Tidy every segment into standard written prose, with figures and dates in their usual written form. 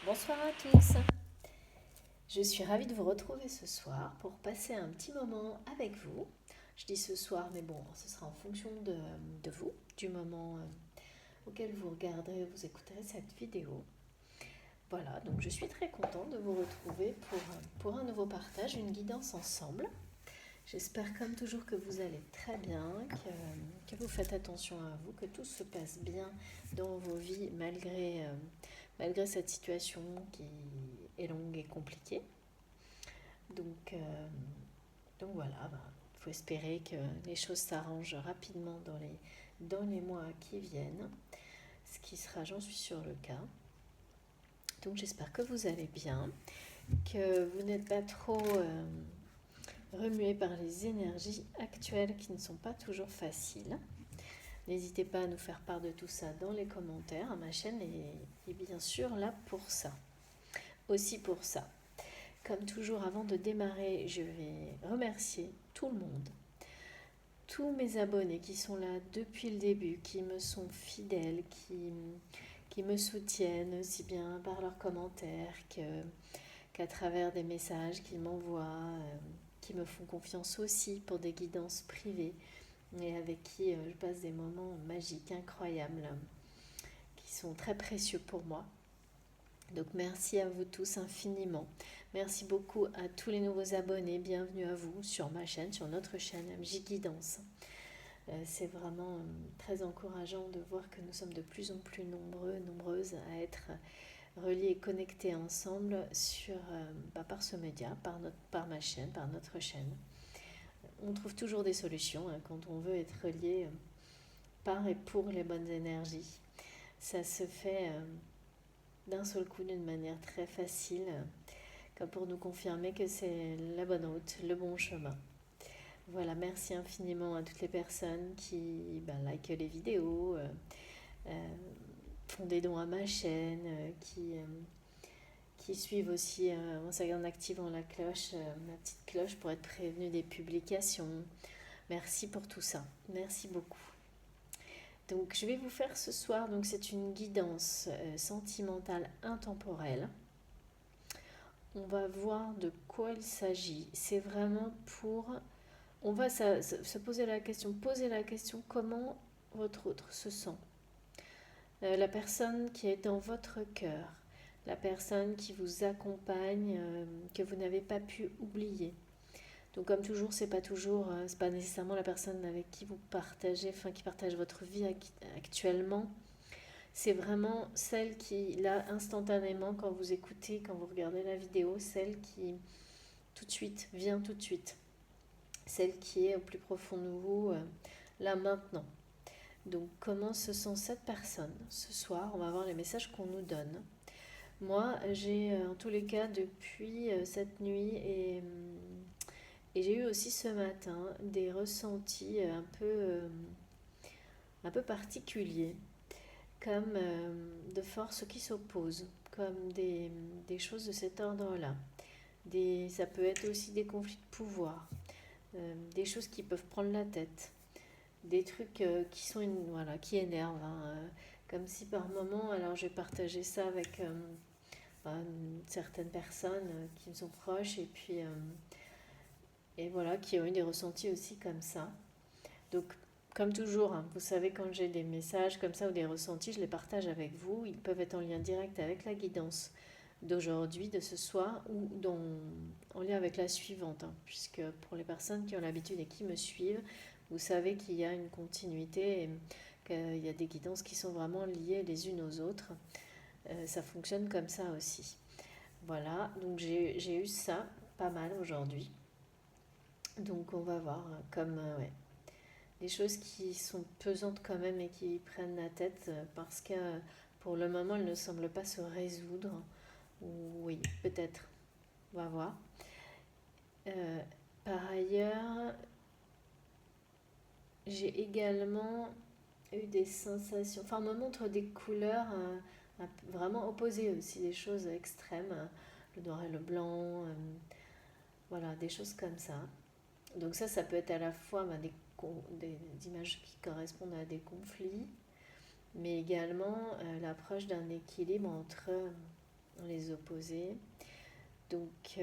Bonsoir à tous. Je suis ravie de vous retrouver ce soir pour passer un petit moment avec vous. Je dis ce soir, mais bon, ce sera en fonction de vous, du moment auquel vous regarderez, vous écouterez cette vidéo. Voilà, donc je suis très contente de vous retrouver pour un nouveau partage, une guidance ensemble. J'espère comme toujours que vous allez très bien, que vous faites attention à vous, que tout se passe bien dans vos vies malgré cette situation qui est longue et compliquée. Donc, euh, donc voilà, il faut espérer que les choses s'arrangent rapidement dans les mois qui viennent, ce qui sera, j'en suis sûre, le cas. Donc j'espère que vous allez bien, que vous n'êtes pas trop remué par les énergies actuelles qui ne sont pas toujours faciles. N'hésitez pas à nous faire part de tout ça dans les commentaires. Ma chaîne est bien sûr là pour ça. Aussi pour ça. Comme toujours, avant de démarrer, je vais remercier tout le monde, tous mes abonnés qui sont là depuis le début, qui me sont fidèles, qui me soutiennent aussi bien par leurs commentaires qu'à travers des messages qu'ils m'envoient, qui me font confiance aussi pour des guidances privées et avec qui je passe des moments magiques, incroyables, qui sont très précieux pour moi. Donc merci à vous tous infiniment. Merci beaucoup à tous les nouveaux abonnés. Bienvenue à vous sur ma chaîne, sur notre chaîne MJ Guidance. C'est vraiment très encourageant de voir que nous sommes de plus en plus nombreux, nombreuses à être reliés et connectés ensemble par ce média, par ma chaîne, par notre chaîne. On trouve toujours des solutions quand on veut être relié par et pour les bonnes énergies. Ça se fait d'un seul coup d'une manière très facile, comme pour nous confirmer que c'est la bonne route, le bon chemin. Voilà, merci infiniment à toutes les personnes qui likent les vidéos, font des dons à ma chaîne, qui suivent aussi en activant la cloche, ma petite cloche pour être prévenue des publications. Merci pour tout ça, merci beaucoup. Donc je vais vous faire ce soir, donc c'est une guidance sentimentale intemporelle. On va voir de quoi il s'agit. C'est vraiment pour... On va se poser la question comment votre autre se sent. La personne qui est dans votre cœur, la personne qui vous accompagne, que vous n'avez pas pu oublier. Donc comme toujours, c'est pas nécessairement la personne avec qui vous partagez, qui partage votre vie actuellement. C'est vraiment celle qui, là, instantanément, quand vous écoutez, quand vous regardez la vidéo, celle qui tout de suite, vient tout de suite. Celle qui est au plus profond de vous, là maintenant. Donc comment se sent cette personne ce soir? On va voir les messages qu'on nous donne. Moi, j'ai en tous les cas depuis cette nuit et j'ai eu aussi ce matin des ressentis un peu particuliers, comme de forces qui s'opposent, comme des choses de cet ordre-là. Ça peut être aussi des conflits de pouvoir, des choses qui peuvent prendre la tête, des trucs qui énervent, comme si par moment, alors j'ai partagé ça avec certaines personnes qui me sont proches et voilà, qui ont eu des ressentis aussi comme ça. Donc, comme toujours, vous savez, quand j'ai des messages comme ça ou des ressentis, je les partage avec vous. Ils peuvent être en lien direct avec la guidance d'aujourd'hui, de ce soir, ou en lien avec la suivante, puisque pour les personnes qui ont l'habitude et qui me suivent, vous savez qu'il y a une continuité et qu'il y a des guidances qui sont vraiment liées les unes aux autres. Ça fonctionne comme ça aussi. Voilà, donc j'ai eu ça pas mal aujourd'hui. Donc on va voir ouais, des choses qui sont pesantes quand même et qui prennent la tête parce que pour le moment elles ne semblent pas se résoudre. Oui, peut-être. On va voir. Euh, Par ailleurs, j'ai également eu des sensations. Enfin, on me montre des couleurs vraiment opposées aussi, des choses extrêmes. Le noir et le blanc. Voilà, des choses comme ça. Donc ça peut être à la fois des images qui correspondent à des conflits, mais également l'approche d'un équilibre entre les opposés. Donc,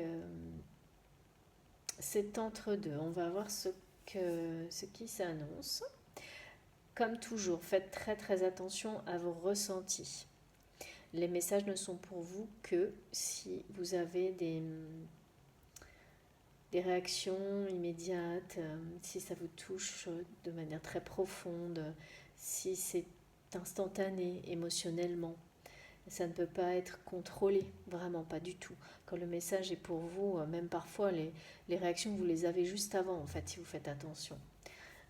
c'est entre deux. On va voir ce qui s'annonce. Comme toujours, faites très très attention à vos ressentis. Les messages ne sont pour vous que si vous avez des réactions immédiates, si ça vous touche de manière très profonde, si c'est instantané émotionnellement. Ça ne peut pas être contrôlé, vraiment pas du tout. Quand le message est pour vous, même parfois les réactions, vous les avez juste avant, en fait, si vous faites attention.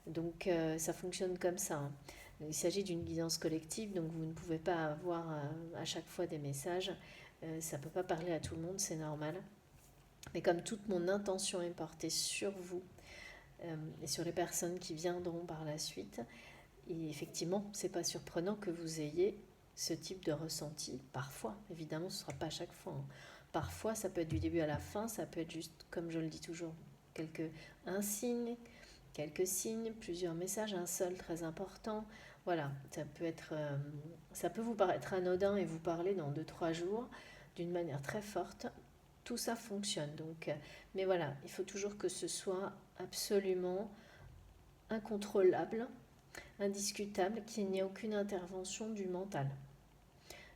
Donc ça fonctionne comme ça. Hein. Il s'agit d'une guidance collective, donc vous ne pouvez pas avoir à chaque fois des messages. Ça ne peut pas parler à tout le monde, c'est normal. Mais comme toute mon intention est portée sur vous et sur les personnes qui viendront par la suite, et effectivement, c'est pas surprenant que vous ayez ce type de ressenti. Parfois, évidemment, ce ne sera pas à chaque fois. Hein. Parfois, ça peut être du début à la fin, ça peut être juste, comme je le dis toujours, un signe, quelques signes, plusieurs messages, un seul très important. Voilà, ça peut vous paraître anodin et vous parler dans 2-3 jours d'une manière très forte. Tout ça fonctionne. Donc, mais voilà, il faut toujours que ce soit absolument incontrôlable, indiscutable, qu'il n'y ait aucune intervention du mental.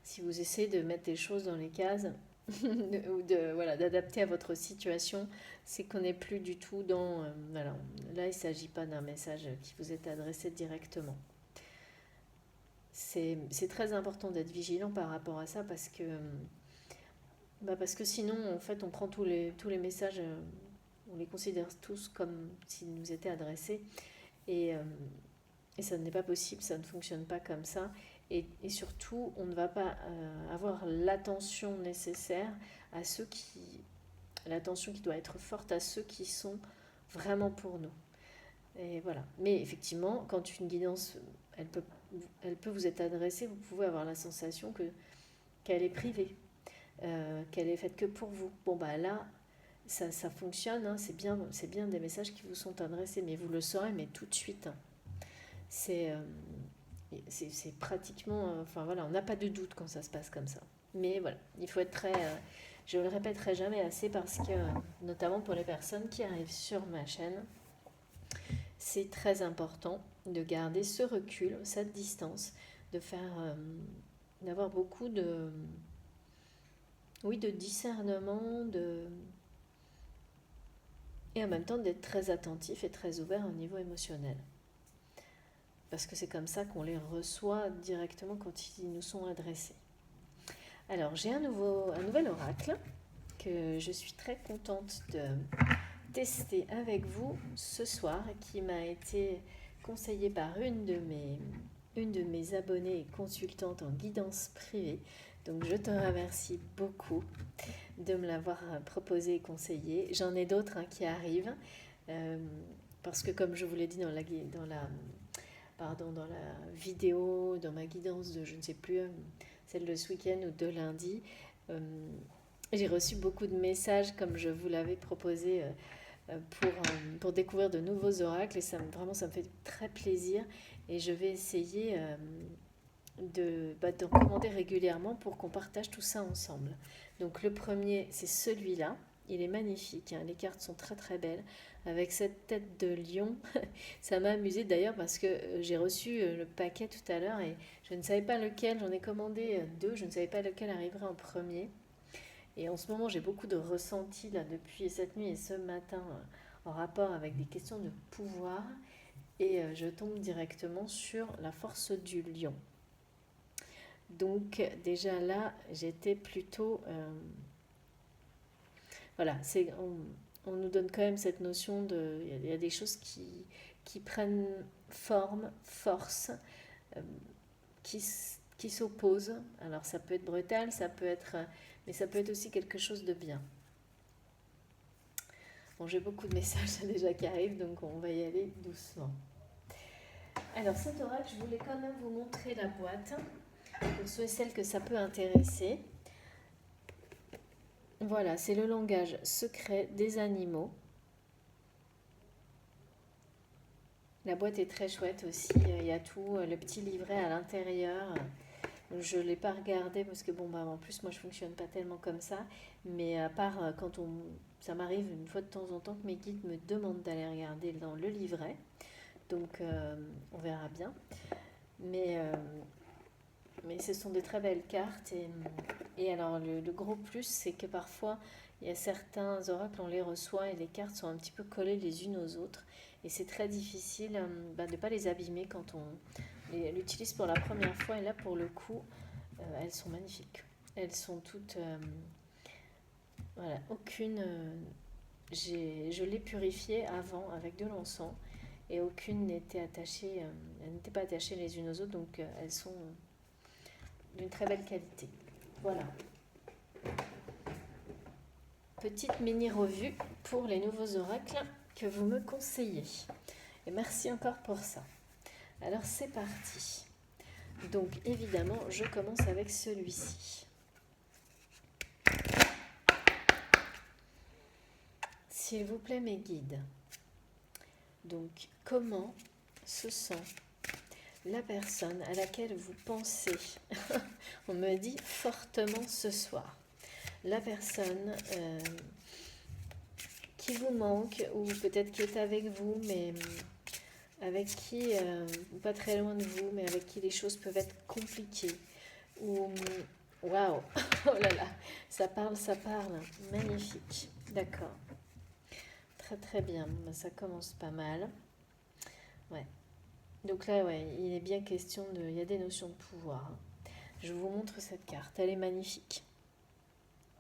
Si vous essayez de mettre des choses dans les cases ou d'adapter à votre situation, c'est qu'on n'est plus du tout dans... voilà, là, il ne s'agit pas d'un message qui vous est adressé directement. C'est très important d'être vigilant par rapport à ça parce que sinon, en fait, on prend tous les messages, on les considère tous comme s'ils nous étaient adressés et ça n'est pas possible, ça ne fonctionne pas comme ça. Et surtout, on ne va pas avoir l'attention nécessaire à ceux qui... L'attention qui doit être forte à ceux qui sont vraiment pour nous. Et voilà. Mais effectivement, quand une guidance, elle peut vous être adressée, vous pouvez avoir la sensation qu'elle est privée, qu'elle est faite que pour vous. Bon, bah là, ça fonctionne, hein, c'est bien des messages qui vous sont adressés, mais vous le saurez, mais tout de suite. Hein. C'est pratiquement... enfin voilà, on n'a pas de doute quand ça se passe comme ça. Mais voilà, il faut être très... je ne le répéterai jamais assez parce que, notamment pour les personnes qui arrivent sur ma chaîne, c'est très important de garder ce recul, cette distance, d'avoir beaucoup de discernement, et en même temps d'être très attentif et très ouvert au niveau émotionnel. Parce que c'est comme ça qu'on les reçoit directement quand ils nous sont adressés. Alors, j'ai un nouvel oracle que je suis très contente de tester avec vous ce soir, qui m'a été conseillé par une de mes abonnées et consultantes en guidance privée. Donc, je te remercie beaucoup de me l'avoir proposé et conseillé. J'en ai d'autres qui arrivent, parce que comme je vous l'ai dit dans la vidéo, dans ma guidance de je ne sais plus, celle de ce week-end ou de lundi, j'ai reçu beaucoup de messages comme je vous l'avais proposé pour découvrir de nouveaux oracles, et ça me fait très plaisir, et je vais essayer de recommander régulièrement pour qu'on partage tout ça ensemble. Donc le premier, c'est celui-là. Il est magnifique, hein. Les cartes sont très très belles, avec cette tête de lion. Ça m'a amusé d'ailleurs parce que j'ai reçu le paquet tout à l'heure et je ne savais pas lequel, j'en ai commandé 2, je ne savais pas lequel arriverait en premier. Et en ce moment, j'ai beaucoup de ressentis là, depuis cette nuit et ce matin en rapport avec des questions de pouvoir, et je tombe directement sur la force du lion. Donc déjà là, j'étais plutôt... voilà, on nous donne quand même cette notion de... Il y a des choses qui prennent forme, force, qui s'opposent. Alors ça peut être brutal, mais ça peut être aussi quelque chose de bien. Bon, j'ai beaucoup de messages déjà qui arrivent, donc on va y aller doucement. Alors cet oracle, je voulais quand même vous montrer la boîte, pour ceux et celles que ça peut intéresser. Voilà, c'est le langage secret des animaux. La boîte est très chouette aussi, il y a tout, le petit livret à l'intérieur. Je ne l'ai pas regardé parce que, bon, bah, en plus, moi, je fonctionne pas tellement comme ça. Mais à part ça m'arrive une fois de temps en temps que mes guides me demandent d'aller regarder dans le livret. Donc, on verra bien. Mais, euh, mais ce sont des très belles cartes. Et alors, le gros plus, c'est que parfois, il y a certains oracles, on les reçoit et les cartes sont un petit peu collées les unes aux autres. Et c'est très difficile de ne pas les abîmer quand on l'utilise pour la première fois. Et là, pour le coup, elles sont magnifiques. Elles sont toutes... voilà, aucune... je l'ai purifiée avant avec de l'encens et aucune n'était attachée, elles n'étaient pas attachées les unes aux autres, donc elles sont d'une très belle qualité. Voilà, petite mini revue pour les nouveaux oracles que vous me conseillez. Et merci encore pour ça. Alors c'est parti. Donc évidemment, je commence avec celui-ci. S'il vous plaît, mes guides. Donc, comment se sent la personne à laquelle vous pensez? On me dit fortement ce soir. La personne qui vous manque, ou peut-être qui est avec vous, mais avec qui, pas très loin de vous, mais avec qui les choses peuvent être compliquées. Ou, waouh, oh là là, ça parle, magnifique. D'accord. Très très bien, ça commence pas mal. Ouais. Donc là, ouais, il est bien question de... Il y a des notions de pouvoir. Je vous montre cette carte, elle est magnifique.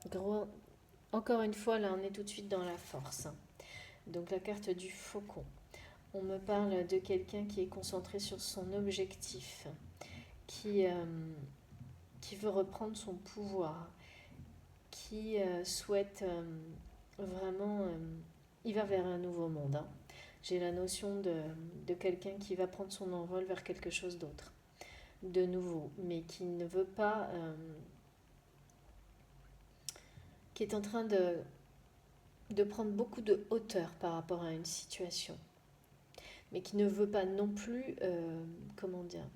Gros... Encore une fois, là, on est tout de suite dans la force. Donc la carte du faucon. On me parle de quelqu'un qui est concentré sur son objectif, qui veut reprendre son pouvoir, qui souhaite vraiment... il va vers un nouveau monde. Hein. J'ai la notion de quelqu'un qui va prendre son envol vers quelque chose d'autre, de nouveau, mais qui ne veut pas... qui est en train de prendre beaucoup de hauteur par rapport à une situation, mais qui ne veut pas non plus... comment dire,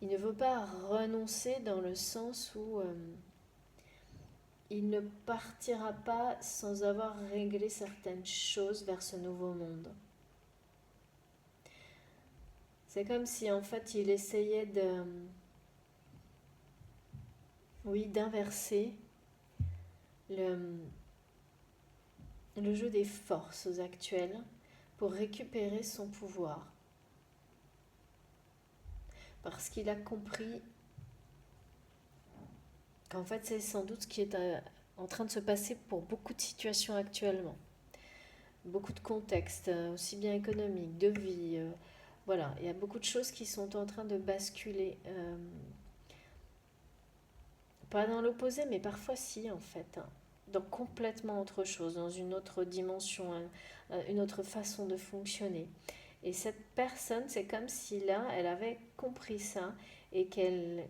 il ne veut pas renoncer dans le sens où il ne partira pas sans avoir réglé certaines choses vers ce nouveau monde. C'est comme si en fait il essayait d'inverser le jeu des forces actuelles pour récupérer son pouvoir. Parce qu'il a compris qu'en fait c'est sans doute ce qui est en train de se passer pour beaucoup de situations actuellement. Beaucoup de contextes, aussi bien économiques, de vie. Voilà, il y a beaucoup de choses qui sont en train de basculer. Pas dans l'opposé, mais parfois si en fait. Hein. Dans complètement autre chose, dans une autre dimension, une autre façon de fonctionner. Et cette personne, c'est comme si là, elle avait compris ça et qu'elle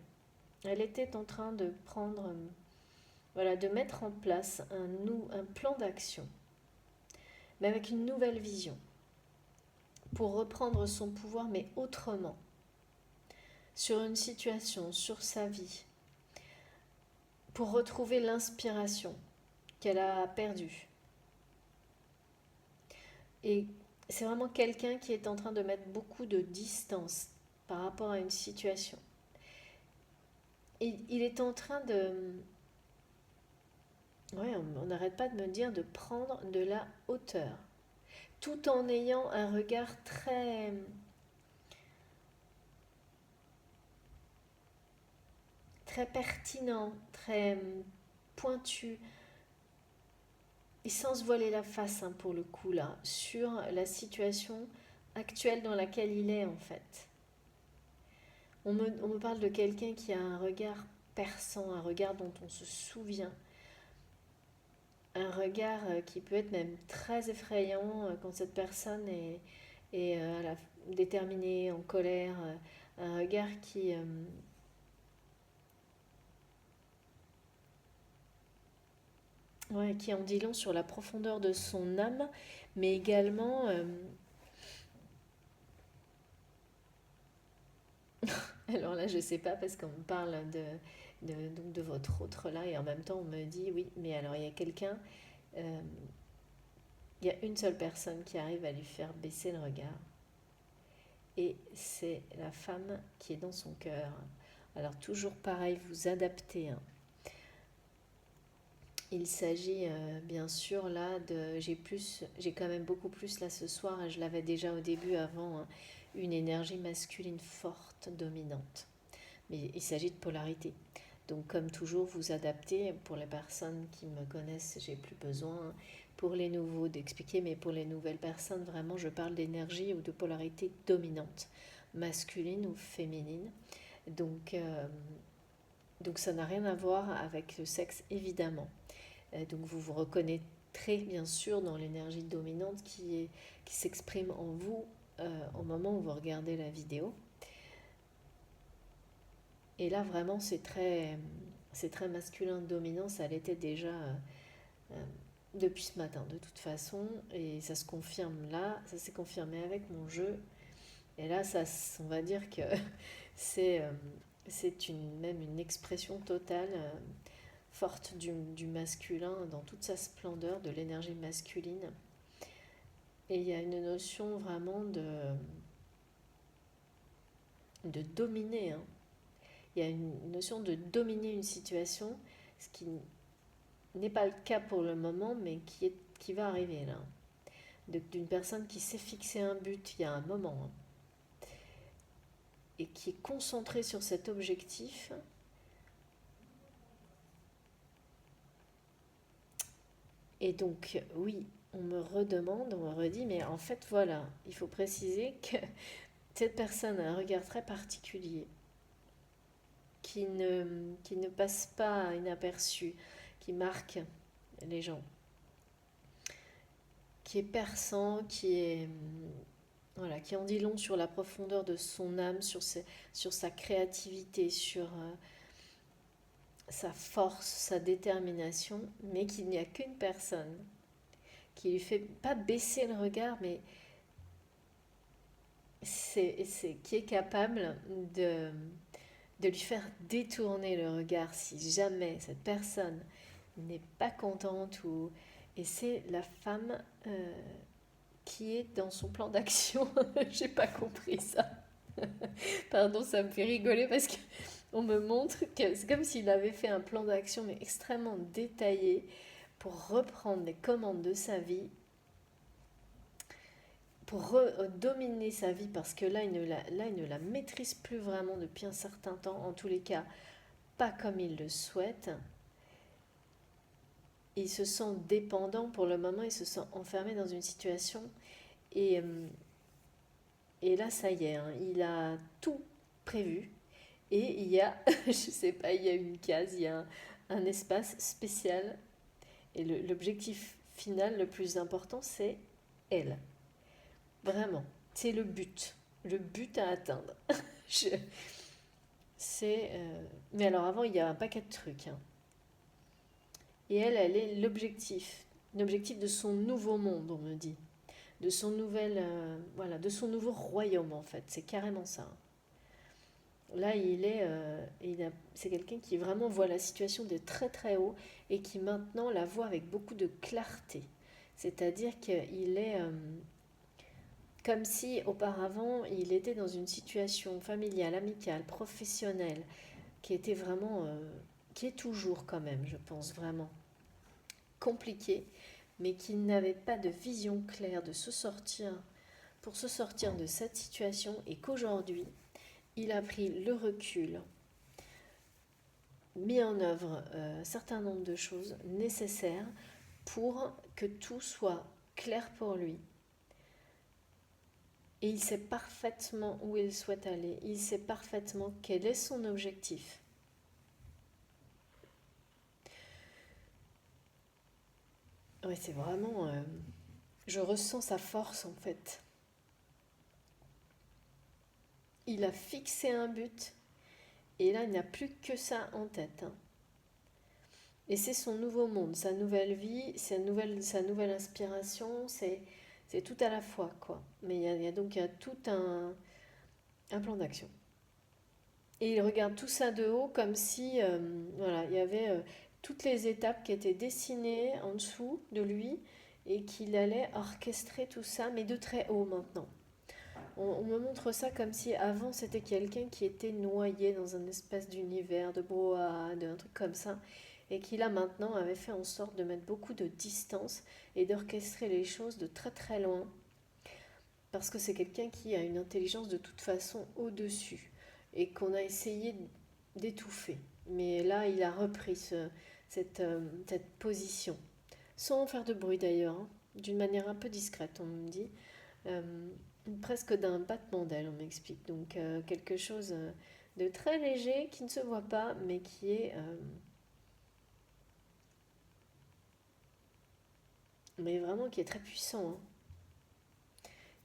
était en train de prendre, voilà, de mettre en place un plan d'action, mais avec une nouvelle vision, pour reprendre son pouvoir, mais autrement, sur une situation, sur sa vie, pour retrouver l'inspiration qu'elle a perdue. Et c'est vraiment quelqu'un qui est en train de mettre beaucoup de distance par rapport à une situation. Et il est en train de... Ouais, on n'arrête pas de me dire de prendre de la hauteur, tout en ayant un regard très... très pertinent, très pointu, et sans se voiler la face hein, pour le coup là, sur la situation actuelle dans laquelle il est en fait. On me parle de quelqu'un qui a un regard perçant, un regard dont on se souvient, un regard qui peut être même très effrayant quand cette personne est déterminée, en colère, un regard qui en dit long sur la profondeur de son âme, mais également Alors là, je sais pas parce qu'on me parle donc de votre autre là et en même temps on me dit oui, mais alors il y a quelqu'un, euh, il y a une seule personne qui arrive à lui faire baisser le regard et c'est la femme qui est dans son cœur. Alors toujours pareil, vous adaptez, hein. Il s'agit bien sûr là de, j'ai quand même beaucoup plus là ce soir, et je l'avais déjà au début avant, hein, une énergie masculine forte, dominante. Mais il s'agit de polarité. Donc comme toujours, vous adaptez. Pour les personnes qui me connaissent, j'ai plus besoin pour les nouveaux d'expliquer, mais pour les nouvelles personnes, vraiment, je parle d'énergie ou de polarité dominante, masculine ou féminine. Donc, euh, donc ça n'a rien à voir avec le sexe, évidemment. Donc vous vous reconnaîtrez bien sûr dans l'énergie dominante qui s'exprime en vous au moment où vous regardez la vidéo. Et là, vraiment, c'est très masculin dominant. Ça l'était déjà euh, depuis ce matin, de toute façon. Et ça se confirme là. Ça s'est confirmé avec mon jeu. Et là, on va dire que c'est même une expression totale, forte du masculin dans toute sa splendeur, de l'énergie masculine. Et il y a une notion vraiment de dominer, hein. Il y a une notion de dominer une situation, ce qui n'est pas le cas pour le moment, mais qui va arriver là. D'une personne qui s'est fixé un but il y a un moment, hein, et qui est concentrée sur cet objectif. Et donc, oui, on me redemande, on me redit, mais en fait, voilà, il faut préciser que cette personne a un regard très particulier, qui ne passe pas inaperçu, qui marque les gens, qui est perçant, voilà, qui en dit long sur la profondeur de son âme, sur sa créativité, sur sa force, sa détermination, mais qu'il n'y a qu'une personne qui lui fait pas baisser le regard, mais qui est capable de, de lui faire détourner le regard si jamais cette personne n'est pas contente et c'est la femme qui est dans son plan d'action. J'ai pas compris ça. Pardon, ça me fait rigoler parce qu'on me montre que c'est comme s'il avait fait un plan d'action mais extrêmement détaillé pour reprendre les commandes de sa vie, pour dominer sa vie parce que là il ne la maîtrise plus vraiment depuis un certain temps, en tous les cas pas comme il le souhaite. Il se sent dépendant pour le moment, il se sent enfermé dans une situation et, euh, et là ça y est, hein, il a tout prévu et il y a, je sais pas, il y a une case, il y a un espace spécial et l'objectif final le plus important c'est elle. Vraiment, c'est le but à atteindre. Je, mais alors avant, il y a un paquet de trucs, hein. Et elle est l'objectif de son nouveau monde, on me dit, de son voilà, de son nouveau royaume en fait. C'est carrément ça. Là, c'est quelqu'un qui vraiment voit la situation de très très haut et qui maintenant la voit avec beaucoup de clarté. C'est-à-dire qu'il est comme si auparavant il était dans une situation familiale, amicale, professionnelle, qui était vraiment, qui est toujours quand même, je pense vraiment compliqué, mais qu'il n'avait pas de vision claire pour se sortir de cette situation et qu'aujourd'hui, il a pris le recul, mis en œuvre un certain nombre de choses nécessaires pour que tout soit clair pour lui. Et il sait parfaitement où il souhaite aller, il sait parfaitement quel est son objectif. Oui, c'est vraiment... je ressens sa force en fait. Il a fixé un but et là, il n'a plus que ça en tête, hein. Et c'est son nouveau monde, sa nouvelle vie, sa nouvelle inspiration, c'est tout à la fois, quoi. Mais il y a donc il y a tout un plan d'action. Et il regarde tout ça de haut comme si voilà, il y avait toutes les étapes qui étaient dessinées en dessous de lui et qu'il allait orchestrer tout ça, mais de très haut maintenant. On me montre ça comme si avant c'était quelqu'un qui était noyé dans un espèce d'univers de brouhaha, un truc comme ça, et qui là maintenant avait fait en sorte de mettre beaucoup de distance et d'orchestrer les choses de très très loin, parce que c'est quelqu'un qui a une intelligence de toute façon au-dessus et qu'on a essayé d'étouffer. Mais là, il a repris cette position, sans faire de bruit d'ailleurs, hein, d'une manière un peu discrète, on me dit. Euh, Presque d'un battement d'aile, on m'explique. Donc quelque chose de très léger qui ne se voit pas, mais mais vraiment qui est très puissant,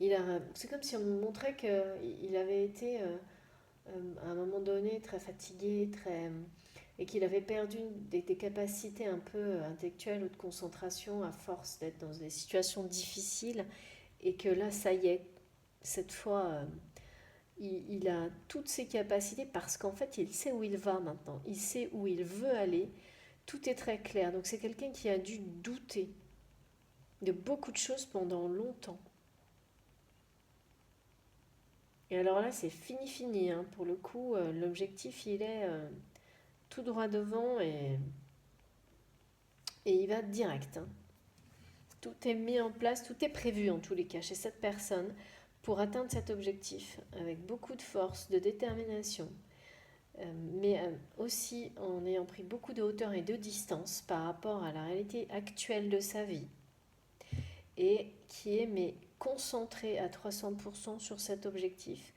hein. C'est comme si on me montrait qu'il avait été à un moment donné très fatigué, et qu'il avait perdu des capacités un peu intellectuelles ou de concentration à force d'être dans des situations difficiles, et que là, ça y est, cette fois, il a toutes ses capacités parce qu'en fait, il sait où il va maintenant, il sait où il veut aller, tout est très clair. Donc c'est quelqu'un qui a dû douter de beaucoup de choses pendant longtemps. Et alors là, c'est fini fini, hein. Pour le coup, l'objectif, il est tout droit devant et il va direct, hein. Tout est mis en place, tout est prévu en tous les cas chez cette personne pour atteindre cet objectif avec beaucoup de force, de détermination, mais aussi en ayant pris beaucoup de hauteur et de distance par rapport à la réalité actuelle de sa vie et qui est mais concentré à 300% sur cet objectif.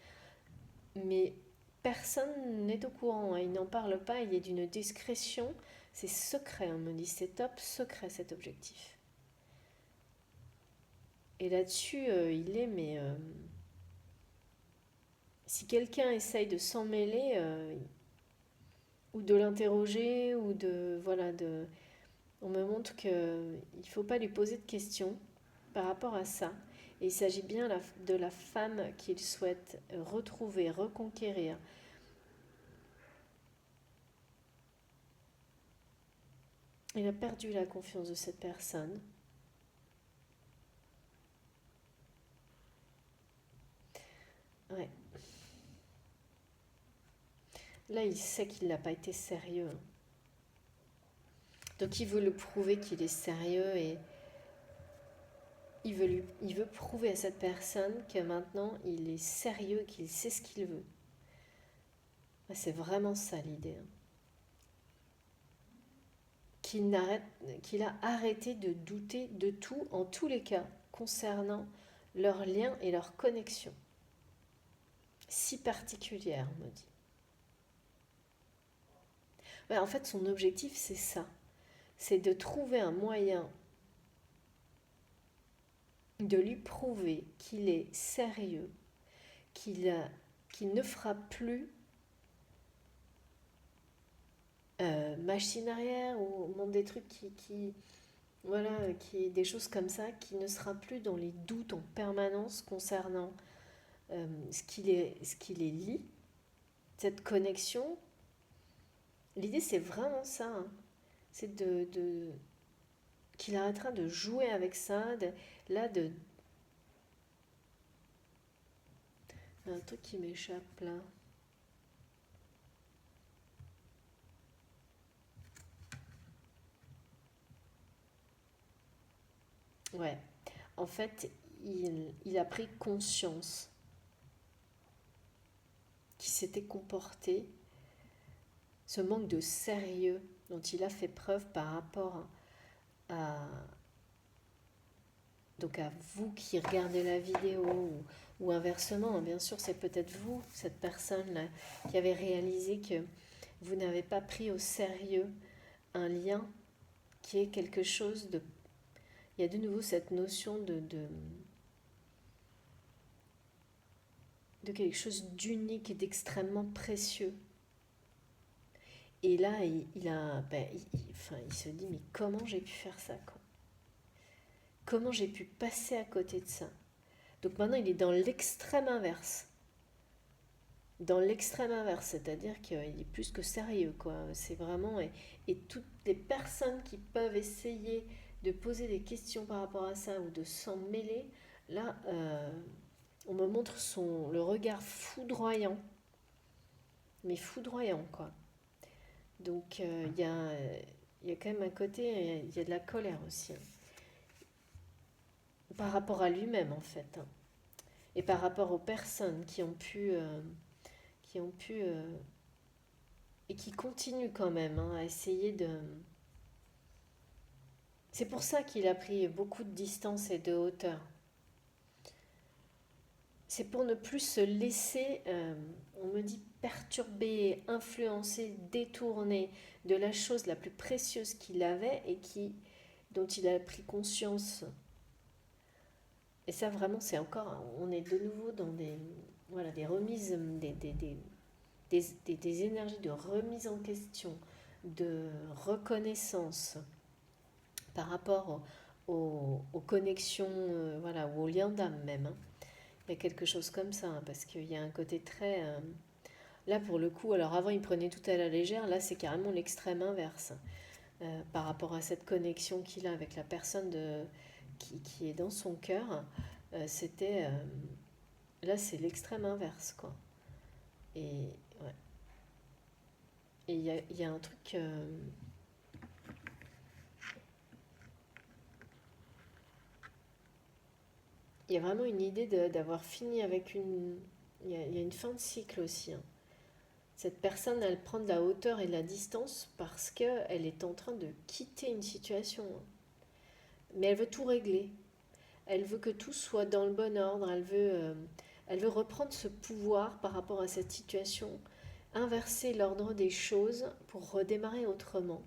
Mais personne n'est au courant, hein, il n'en parle pas, il est d'une discrétion, c'est secret, on me dit, c'est top secret cet objectif. Et là-dessus, il est, mais si quelqu'un essaye de s'en mêler, ou de l'interroger, ou de, voilà, on me montre qu'il ne faut pas lui poser de questions par rapport à ça. Et il s'agit bien de la femme qu'il souhaite retrouver, reconquérir. Il a perdu la confiance de cette personne. Ouais. Là, il sait qu'il n'a pas été sérieux. Donc il veut le prouver qu'il est sérieux et il veut prouver à cette personne que maintenant il est sérieux, qu'il sait ce qu'il veut. C'est vraiment ça l'idée, hein. Qu'il a arrêté de douter de tout, en tous les cas, concernant leur lien et leur connexion. Si particulière, on me dit. Ouais, en fait, son objectif, c'est ça. C'est de trouver un moyen de lui prouver qu'il est sérieux, qu'il qu'il ne fera plus machine arrière ou montre des trucs voilà, des choses comme ça, qui ne sera plus dans les doutes en permanence concernant ce qui les lie, cette connexion. L'idée, c'est vraiment ça, hein. C'est qu'il arrêtera de jouer avec ça, là, un truc qui m'échappe là. Ouais, en fait, il a pris conscience qu'il s'était comporté, ce manque de sérieux dont il a fait preuve par rapport à, donc à vous qui regardez la vidéo ou inversement, hein, bien sûr, c'est peut-être vous, cette personne-là, qui avez réalisé que vous n'avez pas pris au sérieux un lien qui est quelque chose de... Il y a de nouveau cette notion de quelque chose d'unique et d'extrêmement précieux. Et là, il se dit, mais comment j'ai pu faire ça, quoi? Comment j'ai pu passer à côté de ça? Donc maintenant, il est dans l'extrême inverse. dans l'extrême inverse, c'est-à-dire qu'il est plus que sérieux, quoi. C'est vraiment... et toutes les personnes qui peuvent essayer de poser des questions par rapport à ça ou de s'en mêler, là, on me montre le regard foudroyant, mais foudroyant, quoi. Donc, il y a quand même un côté, il y a de la colère aussi, hein, par rapport à lui-même, en fait, hein, et par rapport aux personnes qui ont pu et qui continuent quand même, hein, à essayer de... C'est pour ça qu'il a pris beaucoup de distance et de hauteur. C'est pour ne plus se laisser, on me dit, perturber, influencer, détourner de la chose la plus précieuse qu'il avait et dont il a pris conscience. Et ça, vraiment, c'est encore, on est de nouveau dans voilà, des remises, des énergies de remise en question, de reconnaissance par rapport aux connexions, voilà, ou aux liens d'âme même, hein. Il y a quelque chose comme ça, hein, parce qu'il y a un côté très... là, pour le coup, alors avant, il prenait tout à la légère, là, c'est carrément l'extrême inverse, par rapport à cette connexion qu'il a avec la personne qui est dans son cœur. C'était... là, c'est l'extrême inverse, quoi. Et, ouais. Et il y a un truc... il y a vraiment une idée d'avoir fini avec une... Il y a une fin de cycle aussi, hein. Cette personne, elle prend de la hauteur et de la distance parce qu'elle est en train de quitter une situation, hein. Mais elle veut tout régler. Elle veut que tout soit dans le bon ordre. Elle veut reprendre ce pouvoir par rapport à cette situation, inverser l'ordre des choses pour redémarrer autrement.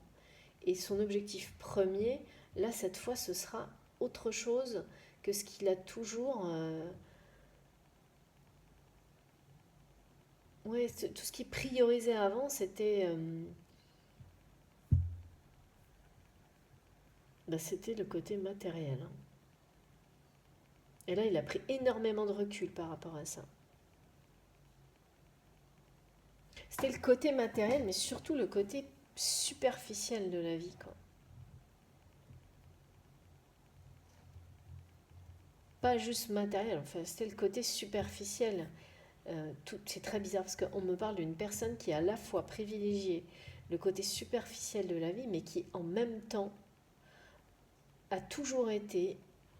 Et son objectif premier, là, cette fois, ce sera autre chose que ce qu'il a toujours... ouais, tout ce qui priorisait avant, c'était le côté matériel, hein. Et là, il a pris énormément de recul par rapport à ça. C'était le côté matériel, mais surtout le côté superficiel de la vie, quoi. Pas juste matériel, enfin, c'était le côté superficiel. C'est très bizarre parce qu'on me parle d'une personne qui a à la fois privilégié le côté superficiel de la vie, mais qui en même temps a toujours été,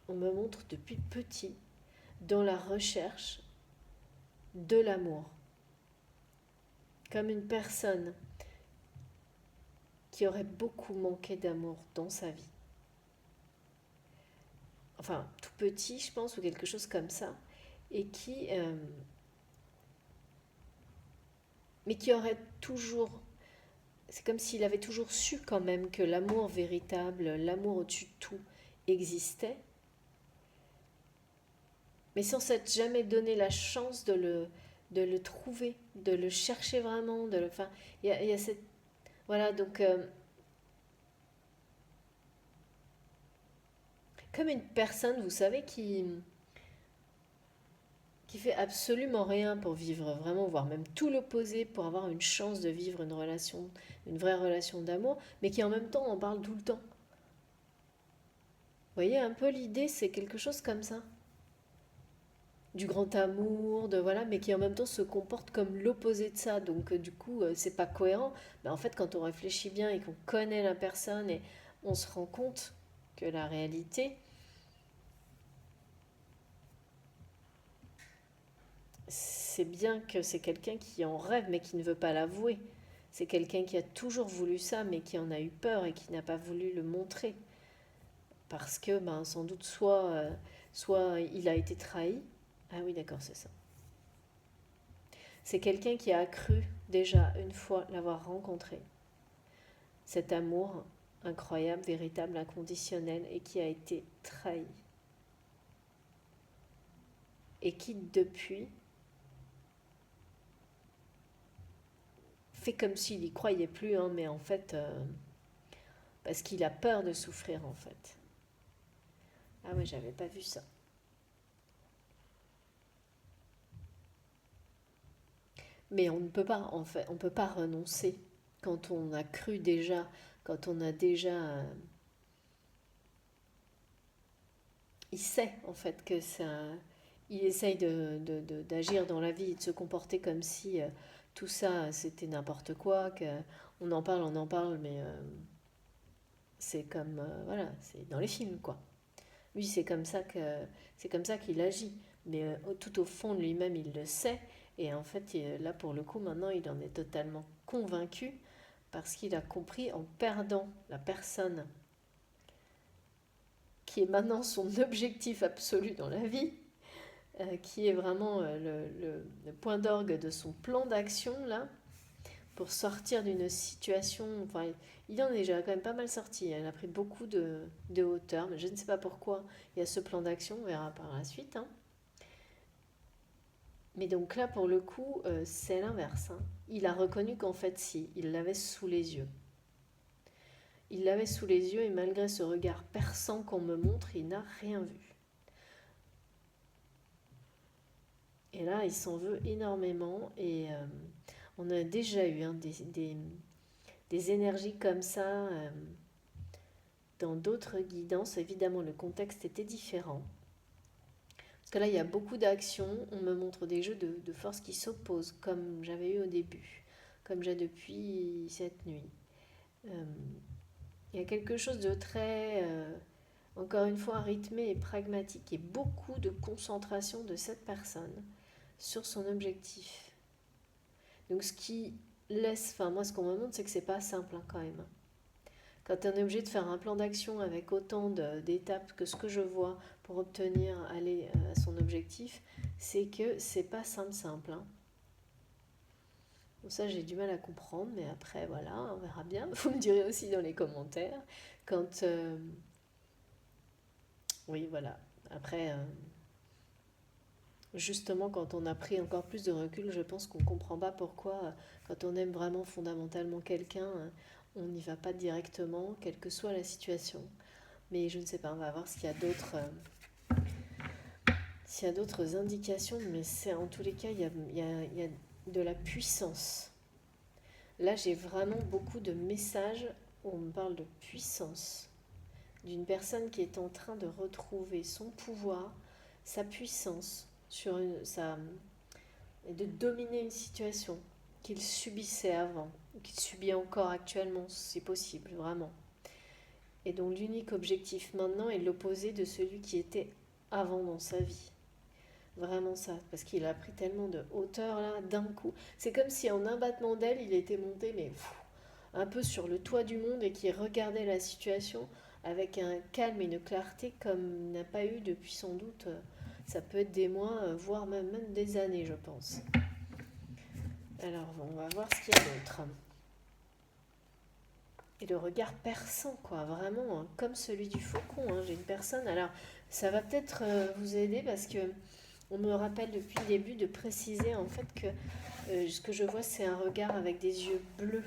on me montre depuis petit, dans la recherche de l'amour. Comme une personne qui aurait beaucoup manqué d'amour dans sa vie. Enfin, tout petit, je pense, ou quelque chose comme ça. Et mais qui aurait toujours... C'est comme s'il avait toujours su quand même que l'amour véritable, l'amour au-dessus de tout, existait, mais sans s'être jamais donné la chance de le trouver, de le chercher vraiment, enfin, il y a cette... Voilà, donc... comme une personne, vous savez, qui fait absolument rien pour vivre vraiment, voire même tout l'opposé pour avoir une chance de vivre une relation, une vraie relation d'amour, mais qui en même temps en parle tout le temps. Vous voyez un peu l'idée, c'est quelque chose comme ça. Du grand amour, de voilà, mais qui en même temps se comporte comme l'opposé de ça. Donc du coup, c'est pas cohérent. Mais en fait, quand on réfléchit bien et qu'on connaît la personne et on se rend compte que la réalité, c'est bien que c'est quelqu'un qui en rêve mais qui ne veut pas l'avouer. C'est quelqu'un qui a toujours voulu ça mais qui en a eu peur et qui n'a pas voulu le montrer. Parce que ben, sans doute soit il a été trahi. Ah oui d'accord c'est ça. C'est quelqu'un qui a cru déjà une fois l'avoir rencontré. Cet amour incroyable, véritable, inconditionnel et qui a été trahi. Et qui depuis fait comme s'il n'y croyait plus, hein, mais en fait, parce qu'il a peur de souffrir, en fait. Ah ouais, j'avais pas vu ça. Mais on ne peut pas, en fait, on ne peut pas renoncer quand on a cru déjà, quand on a déjà... il sait en fait que ça... Il essaye d'agir dans la vie et de se comporter comme si tout ça c'était n'importe quoi, on en parle, mais c'est comme... voilà, c'est dans les films quoi. Lui, c'est comme ça qu'il agit. Mais tout au fond de lui-même, il le sait. Et en fait, là, pour le coup, maintenant, il en est totalement convaincu parce qu'il a compris en perdant la personne qui est maintenant son objectif absolu dans la vie, qui est vraiment le point d'orgue de son plan d'action, là, pour sortir d'une situation. Enfin, il en est déjà quand même pas mal sorti. Il a pris beaucoup de hauteur, mais je ne sais pas pourquoi il y a ce plan d'action, on verra par la suite. Hein. Mais donc là, pour le coup, c'est l'inverse. Hein. Il a reconnu qu'en fait, si, il l'avait sous les yeux. Il l'avait sous les yeux et malgré ce regard perçant qu'on me montre, il n'a rien vu. Et là, il s'en veut énormément et on a déjà eu hein, des énergies comme ça dans d'autres guidances. Évidemment, le contexte était différent. Parce que là, il y a beaucoup d'actions. On me montre des jeux de force qui s'opposent, comme j'avais eu au début, comme j'ai depuis cette nuit. Il y a quelque chose de très, encore une fois, rythmé et pragmatique, et beaucoup de concentration de cette personne sur son objectif. Donc ce qui laisse, enfin moi ce qu'on me montre, c'est que c'est pas simple hein, quand même. Quand on est obligé de faire un plan d'action avec autant d'étapes que ce que je vois pour obtenir aller à son objectif, c'est que c'est pas simple. Hein. Bon, ça j'ai du mal à comprendre, mais après voilà, on verra bien. Vous me direz aussi dans les commentaires quand oui voilà. Après justement quand on a pris encore plus de recul, je pense qu'on comprend pas pourquoi quand on aime vraiment fondamentalement quelqu'un, on n'y va pas directement, quelle que soit la situation. Mais je ne sais pas, on va voir s'il y a d'autres indications, mais c'est en tous les cas, il y a de la puissance. Là, j'ai vraiment beaucoup de messages où on me parle de puissance, d'une personne qui est en train de retrouver son pouvoir, sa puissance, et de dominer une situation qu'il subissait avant, qu'il subit encore actuellement, c'est possible, vraiment. Et donc l'unique objectif maintenant est l'opposé de celui qui était avant dans sa vie. Vraiment ça, parce qu'il a pris tellement de hauteur là d'un coup. C'est comme si en un battement d'aile, il était monté, mais un peu sur le toit du monde et qu'il regardait la situation avec un calme et une clarté comme il n'a pas eu depuis sans doute, ça peut être des mois, voire même des années, je pense. Alors, on va voir ce qu'il y a d'autre. Et le regard perçant, quoi, vraiment, hein, comme celui du faucon. Hein. J'ai une personne, alors ça va peut-être vous aider parce que on me rappelle depuis le début de préciser en fait que ce que je vois, c'est un regard avec des yeux bleus,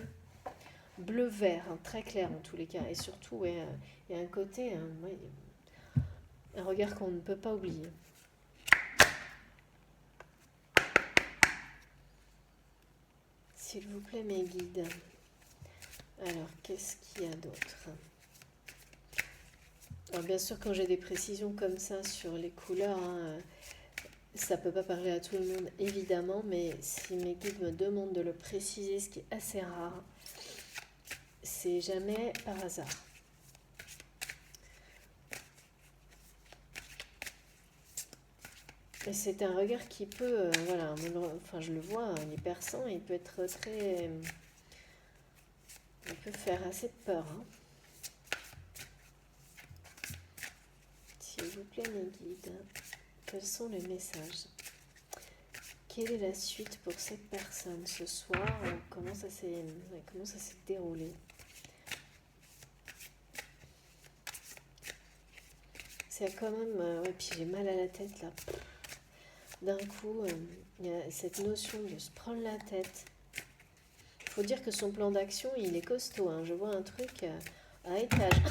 bleu-vert, hein, très clair en tous les cas. Et surtout, ouais, il y a un côté, ouais, un regard qu'on ne peut pas oublier. S'il vous plaît, mes guides. Alors, qu'est-ce qu'il y a d'autre? Alors, bien sûr, quand j'ai des précisions comme ça sur les couleurs, hein, ça ne peut pas parler à tout le monde, évidemment, mais si mes guides me demandent de le préciser, ce qui est assez rare, c'est jamais par hasard. Et c'est un regard qui peut, voilà, enfin je le vois, il est perçant, il peut être très, il peut faire assez peur. Hein. S'il vous plaît, mes guides, quels sont les messages? Quelle est la suite pour cette personne ce soir? Comment ça s'est déroulé? C'est quand même, ouais, puis j'ai mal à la tête là. D'un coup, il y a cette notion de se prendre la tête. Il faut dire que son plan d'action, il est costaud. Hein. Je vois un truc à étage.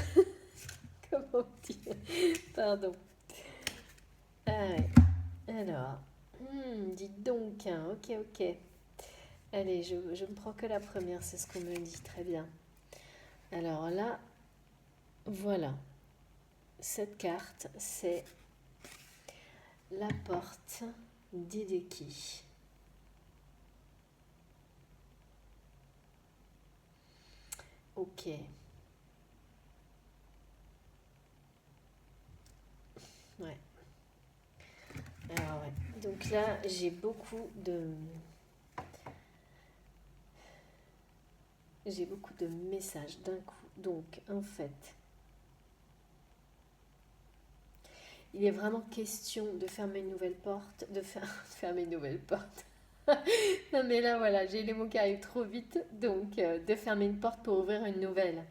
Comment dire? Pardon. Ah ouais. Alors, dites donc, hein, ok. Allez, je ne prends que la première, c'est ce qu'on me dit, très bien. Alors là, voilà. Cette carte, c'est la porte d'Hideki. Ok. Ouais. Alors ouais. Donc là, j'ai beaucoup de messages d'un coup. Donc en fait, il est vraiment question de fermer une nouvelle porte, fermer une nouvelle porte. Non mais là voilà, j'ai les mots qui arrivent trop vite, donc de fermer une porte pour ouvrir une nouvelle.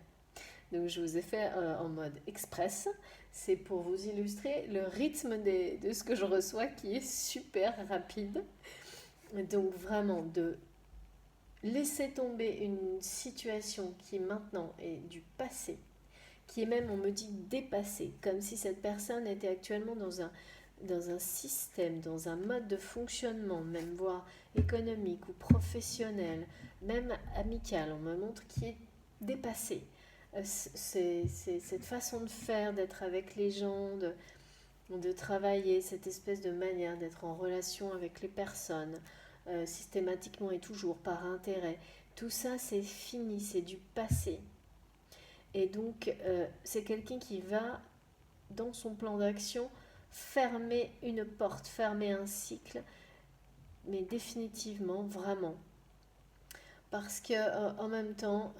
Donc je vous ai fait en mode express. C'est pour vous illustrer le rythme de ce que je reçois qui est super rapide. Donc vraiment de laisser tomber une situation qui maintenant est du passé, qui est même, on me dit, dépassée, comme si cette personne était actuellement dans un système, dans un mode de fonctionnement, même voire économique ou professionnel, même amical, on me montre qui est dépassé. C'est cette façon de faire, d'être avec les gens, de travailler, cette espèce de manière d'être en relation avec les personnes, systématiquement et toujours par intérêt. Tout ça, c'est fini, c'est du passé. Et donc, c'est quelqu'un qui va, dans son plan d'action, fermer une porte, fermer un cycle, mais définitivement, vraiment. Parce que en même temps,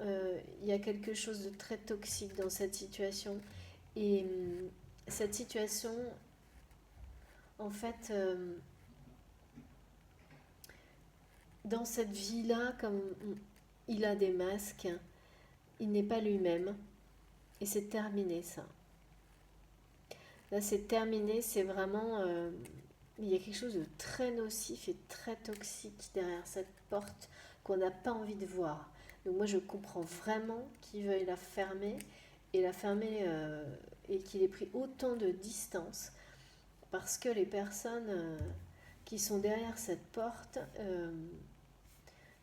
il y a quelque chose de très toxique dans cette situation. Et cette situation, en fait, dans cette vie-là, comme il a des masques, il n'est pas lui-même. Et c'est terminé ça. Là, c'est terminé, c'est vraiment... il y a quelque chose de très nocif et très toxique derrière cette porte qu'on n'a pas envie de voir. Donc moi, je comprends vraiment qu'il veuille la fermer et qu'il ait pris autant de distance parce que les personnes qui sont derrière cette porte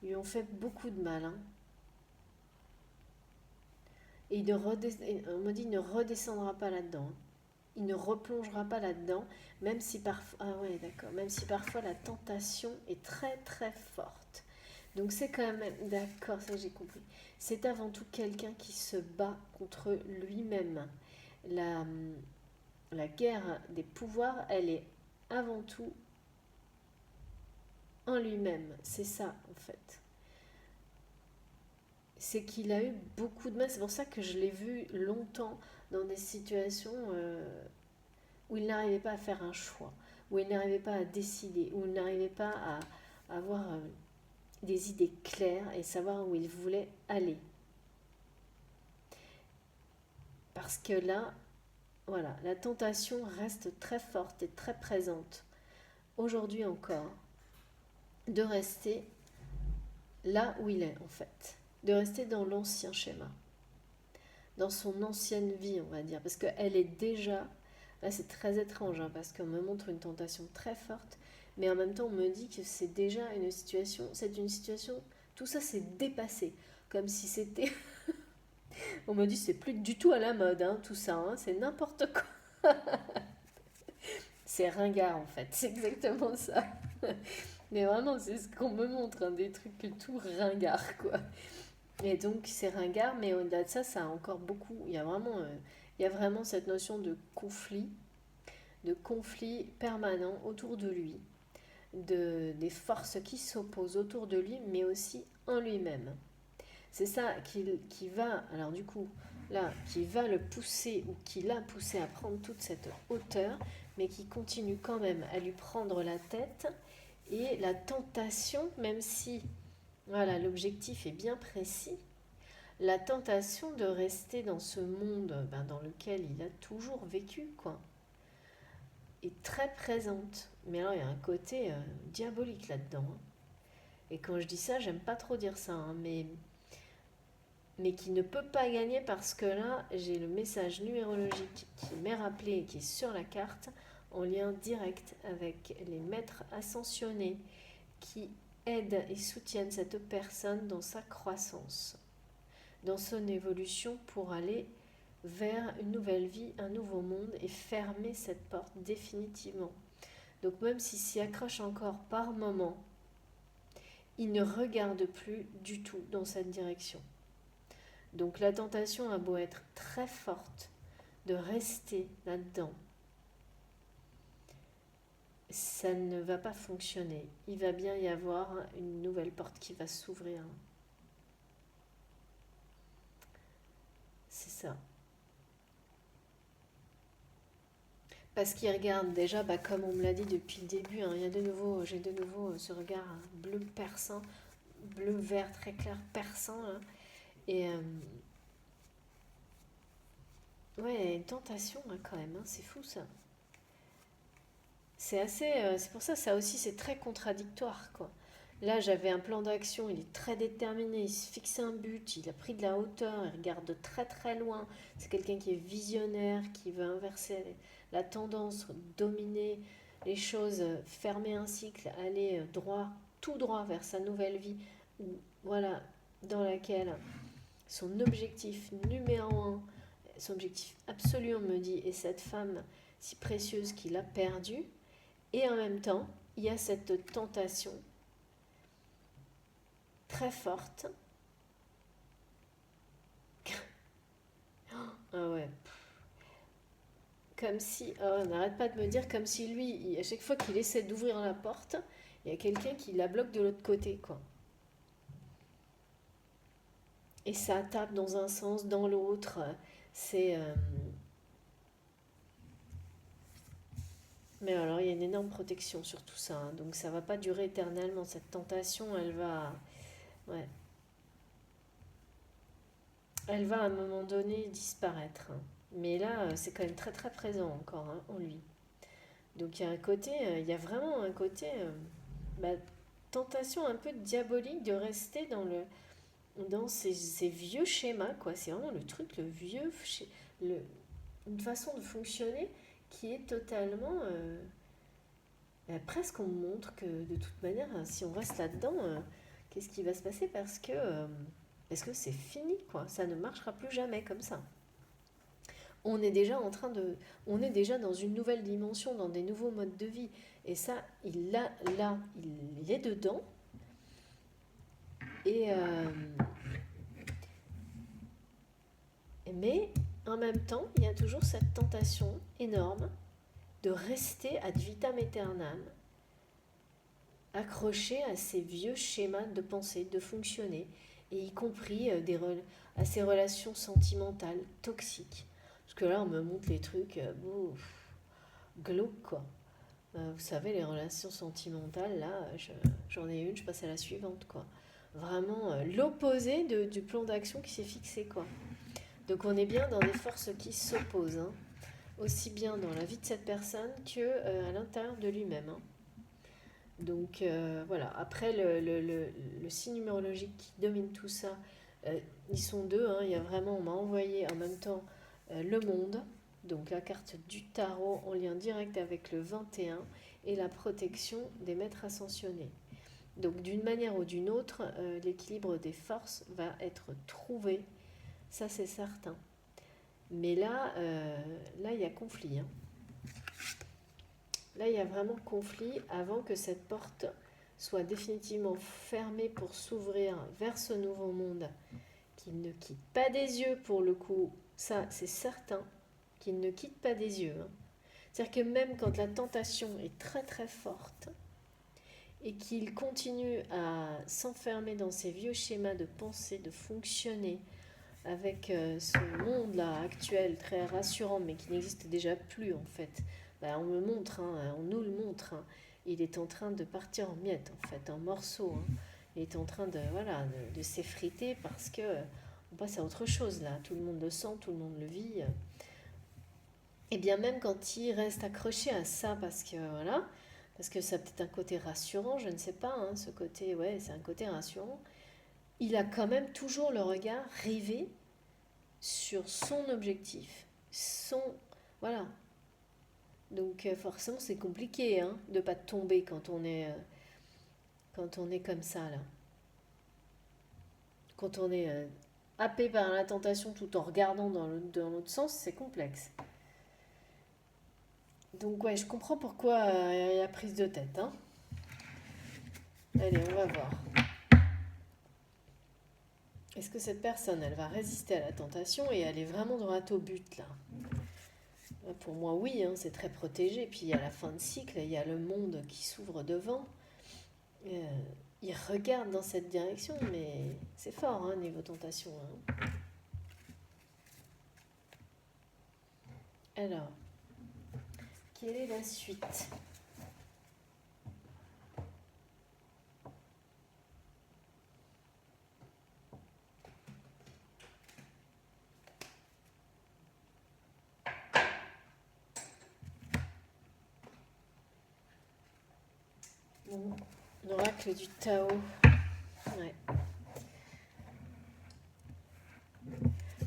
lui ont fait beaucoup de mal. Hein. Et on me dit, il ne redescendra pas là-dedans. Hein. Il ne replongera pas là-dedans, même si parfois, ah ouais, d'accord, même si parfois la tentation est très très forte. Donc c'est quand même, d'accord, ça j'ai compris. C'est avant tout quelqu'un qui se bat contre lui-même. La, la guerre des pouvoirs, elle est avant tout en lui-même. C'est ça en fait. C'est qu'il a eu beaucoup de mal. C'est pour ça que je l'ai vu longtemps dans des situations où il n'arrivait pas à faire un choix, où il n'arrivait pas à décider, où il n'arrivait pas à avoir des idées claires et savoir où il voulait aller. Parce que là, voilà, la tentation reste très forte et très présente, aujourd'hui encore, de rester là où il est en fait, de rester dans l'ancien schéma, dans son ancienne vie, on va dire, parce qu'elle est déjà, là c'est très étrange, hein, parce qu'on me montre une tentation très forte, mais en même temps on me dit que c'est déjà une situation, tout ça c'est dépassé, comme si c'était, on me dit c'est plus du tout à la mode, hein, tout ça, hein, c'est n'importe quoi. C'est ringard en fait, c'est exactement ça. Mais vraiment, c'est ce qu'on me montre, hein, des trucs tout ringard quoi. Et donc c'est ringard, mais au-delà de ça, ça a encore beaucoup. Il y a vraiment cette notion de conflit permanent autour de lui, des forces qui s'opposent autour de lui, mais aussi en lui-même. C'est ça qui va, alors du coup, là, qui va le pousser ou qui l'a poussé à prendre toute cette hauteur, mais qui continue quand même à lui prendre la tête. Et la tentation, même si voilà, l'objectif est bien précis, la tentation de rester dans ce monde dans lequel il a toujours vécu, quoi, est très présente. Mais alors, il y a un côté diabolique là-dedans. Hein. Et quand je dis ça, j'aime pas trop dire ça, hein, mais qui ne peut pas gagner parce que là, j'ai le message numérologique qui m'est rappelé et qui est sur la carte en lien direct avec les maîtres ascensionnés qui aident et soutiennent cette personne dans sa croissance, dans son évolution pour aller vers une nouvelle vie, un nouveau monde et fermer cette porte définitivement. Donc même s'il s'y accroche encore par moment, il ne regarde plus du tout dans cette direction. Donc la tentation a beau être très forte de rester là-dedans, ça ne va pas fonctionner. Il va bien y avoir une nouvelle porte qui va s'ouvrir. C'est ça. Parce qu'il regarde déjà, comme on me l'a dit depuis le début, il y a j'ai de nouveau ce regard bleu perçant, bleu vert très clair perçant là. Et ouais, une tentation quand même, c'est fou ça. C'est assez, c'est pour ça, ça aussi c'est très contradictoire quoi. Là j'avais un plan d'action, il est très déterminé, il se fixe un but, il a pris de la hauteur, il regarde de très très loin. C'est quelqu'un qui est visionnaire, qui veut inverser la tendance, dominer les choses, fermer un cycle, aller droit, tout droit vers sa nouvelle vie, voilà, dans laquelle son objectif numéro un, son objectif absolu, on me dit, est cette femme si précieuse qu'il a perdue. Et en même temps, il y a cette tentation très forte. Ah ouais. Comme si, on n'arrête pas de me dire, comme si lui, à chaque fois qu'il essaie d'ouvrir la porte, il y a quelqu'un qui la bloque de l'autre côté, quoi. Et ça tape dans un sens, dans l'autre. C'est. Mais alors, il y a une énorme protection sur tout ça, hein. Donc, ça va pas durer éternellement. Cette tentation, elle va. Ouais. Elle va à un moment donné disparaître, hein. Mais là, c'est quand même très très présent encore en lui. Donc il y a un côté, il y a vraiment un côté bah, tentation un peu diabolique de rester dans ces vieux schémas, quoi. C'est vraiment le truc, le vieux, le, une façon de fonctionner qui est totalement... presque on montre que de toute manière, si on reste là-dedans, qu'est-ce qui va se passer parce que c'est fini, quoi. Ça ne marchera plus jamais comme ça. On est déjà en train de, on est déjà dans une nouvelle dimension, dans des nouveaux modes de vie. Et ça, il est dedans. Et mais en même temps, il y a toujours cette tentation énorme de rester ad vitam aeternam, accroché à ces vieux schémas de pensée, de fonctionner, et y compris à ces relations sentimentales toxiques. Parce que là, on me montre les trucs glauques, quoi. Vous savez, les relations sentimentales, là, j'en ai une, je passe à la suivante, quoi. Vraiment l'opposé du plan d'action qui s'est fixé, quoi. Donc on est bien dans des forces qui s'opposent, hein, aussi bien dans la vie de cette personne que à l'intérieur de lui-même, hein. Donc voilà, après le signe numérologique qui domine tout ça, ils sont deux, hein. Il y a vraiment, on m'a envoyé en même temps le monde, donc la carte du tarot en lien direct avec le 21 et la protection des maîtres ascensionnés. Donc d'une manière ou d'une autre, l'équilibre des forces va être trouvé, ça c'est certain. Mais là, il y a conflit, hein. Là, il y a vraiment conflit avant que cette porte soit définitivement fermée pour s'ouvrir vers ce nouveau monde qu'il ne quitte pas des yeux pour le coup. Ça, c'est certain qu'il ne quitte pas des yeux, hein. C'est-à-dire que même quand la tentation est très très forte et qu'il continue à s'enfermer dans ces vieux schémas de pensée, de fonctionner avec ce monde-là actuel très rassurant mais qui n'existe déjà plus en fait, on me montre, hein, on nous le montre, hein. Il est en train de partir en miettes en fait, en morceaux, hein. Il est en train de s'effriter parce que on passe à autre chose là, tout le monde le sent, tout le monde le vit. Et bien même quand il reste accroché à ça parce que voilà, parce que ça a peut-être un côté rassurant, je ne sais pas, hein, ce côté, ouais, c'est un côté rassurant, il a quand même toujours le regard rivé sur son objectif, voilà. Donc forcément c'est compliqué, hein, de ne pas tomber quand on est quand on est comme ça, là. Quand on est happé par la tentation tout en regardant dans l'autre sens, c'est complexe. Donc ouais, je comprends pourquoi il y a prise de tête, hein. Allez, on va voir. Est-ce que cette personne, elle va résister à la tentation et aller vraiment droit au but, là? Pour moi, oui, hein, c'est très protégé. Puis il y a la fin de cycle, il y a le monde qui s'ouvre devant. Euh, il regarde dans cette direction, mais c'est fort, hein, niveau tentation, hein. Alors, quelle est la suite? Bon, l'oracle du Tao. Ouais.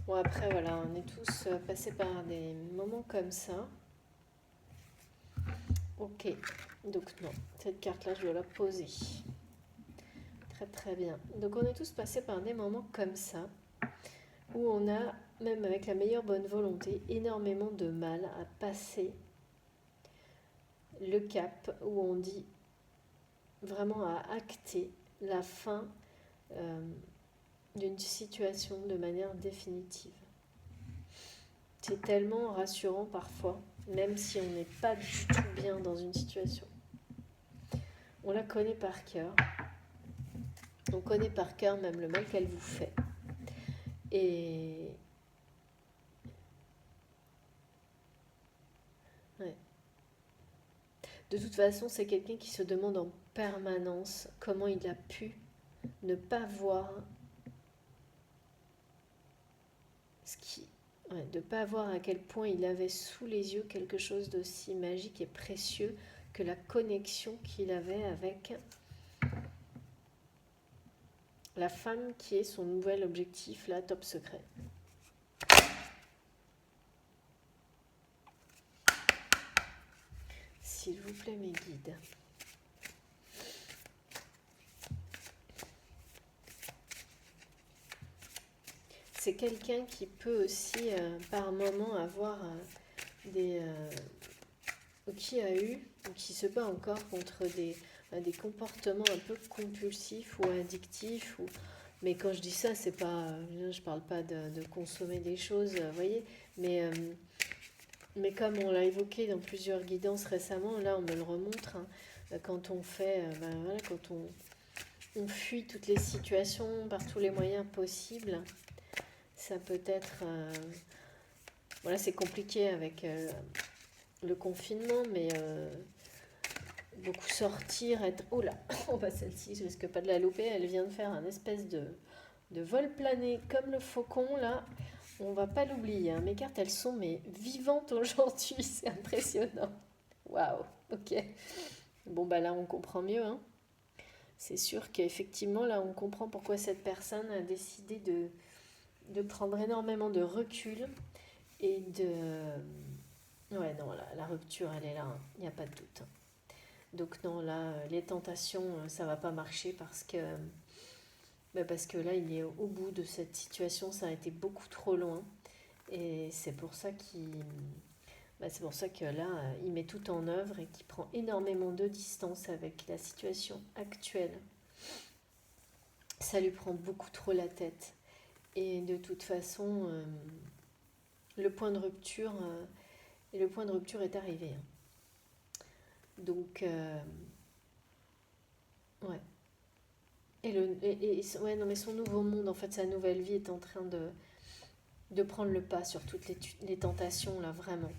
Bon, après, voilà, on est tous passés par des moments comme ça. Ok, donc non, cette carte-là, je dois la poser. Très très bien. Donc on est tous passés par des moments comme ça, où on a, même avec la meilleure bonne volonté, énormément de mal à passer le cap, où on dit vraiment à acter la fin d'une situation de manière définitive. C'est tellement rassurant parfois, même si on n'est pas du tout bien dans une situation. On la connaît par cœur. On connaît par cœur même le mal qu'elle vous fait. Et ouais. De toute façon, c'est quelqu'un qui se demande en permanence comment il a pu ne pas voir ce qui... Ouais, de ne pas voir à quel point il avait sous les yeux quelque chose d'aussi magique et précieux que la connexion qu'il avait avec la femme qui est son nouvel objectif, là, top secret. S'il vous plaît, mes guides. C'est quelqu'un qui peut aussi, par moment, avoir qui a eu, ou qui se bat encore contre des comportements un peu compulsifs ou addictifs. Mais quand je dis ça, c'est pas, je parle pas de consommer des choses, vous voyez, mais comme on l'a évoqué dans plusieurs guidances récemment, là on me le remontre, hein, quand on fait, voilà, quand on fuit toutes les situations par tous les moyens possibles, ça peut être, voilà, c'est compliqué avec le confinement, mais beaucoup sortir, être... Oh là, oh bah celle-ci, je risque pas de la louper, elle vient de faire un espèce de vol plané comme le faucon, là. On va pas l'oublier, hein. Mes cartes, elles sont mais vivantes aujourd'hui, c'est impressionnant. Waouh, ok. Bon bah là, on comprend mieux, hein. C'est sûr qu'effectivement, là, on comprend pourquoi cette personne a décidé de prendre énormément de recul et de... Ouais, non, la rupture, elle est là, hein. Il n'y a pas de doute, hein. Donc non, là, les tentations, ça va pas marcher parce que là, il est au bout de cette situation, ça a été beaucoup trop loin. Et c'est pour ça c'est pour ça que là, il met tout en œuvre et qu'il prend énormément de distance avec la situation actuelle. Ça lui prend beaucoup trop la tête. Et de toute façon, le point de rupture, est arrivé, hein. Donc, ouais. Ouais, non, mais son nouveau monde, en fait, sa nouvelle vie est en train de prendre le pas sur toutes les tentations, là, vraiment.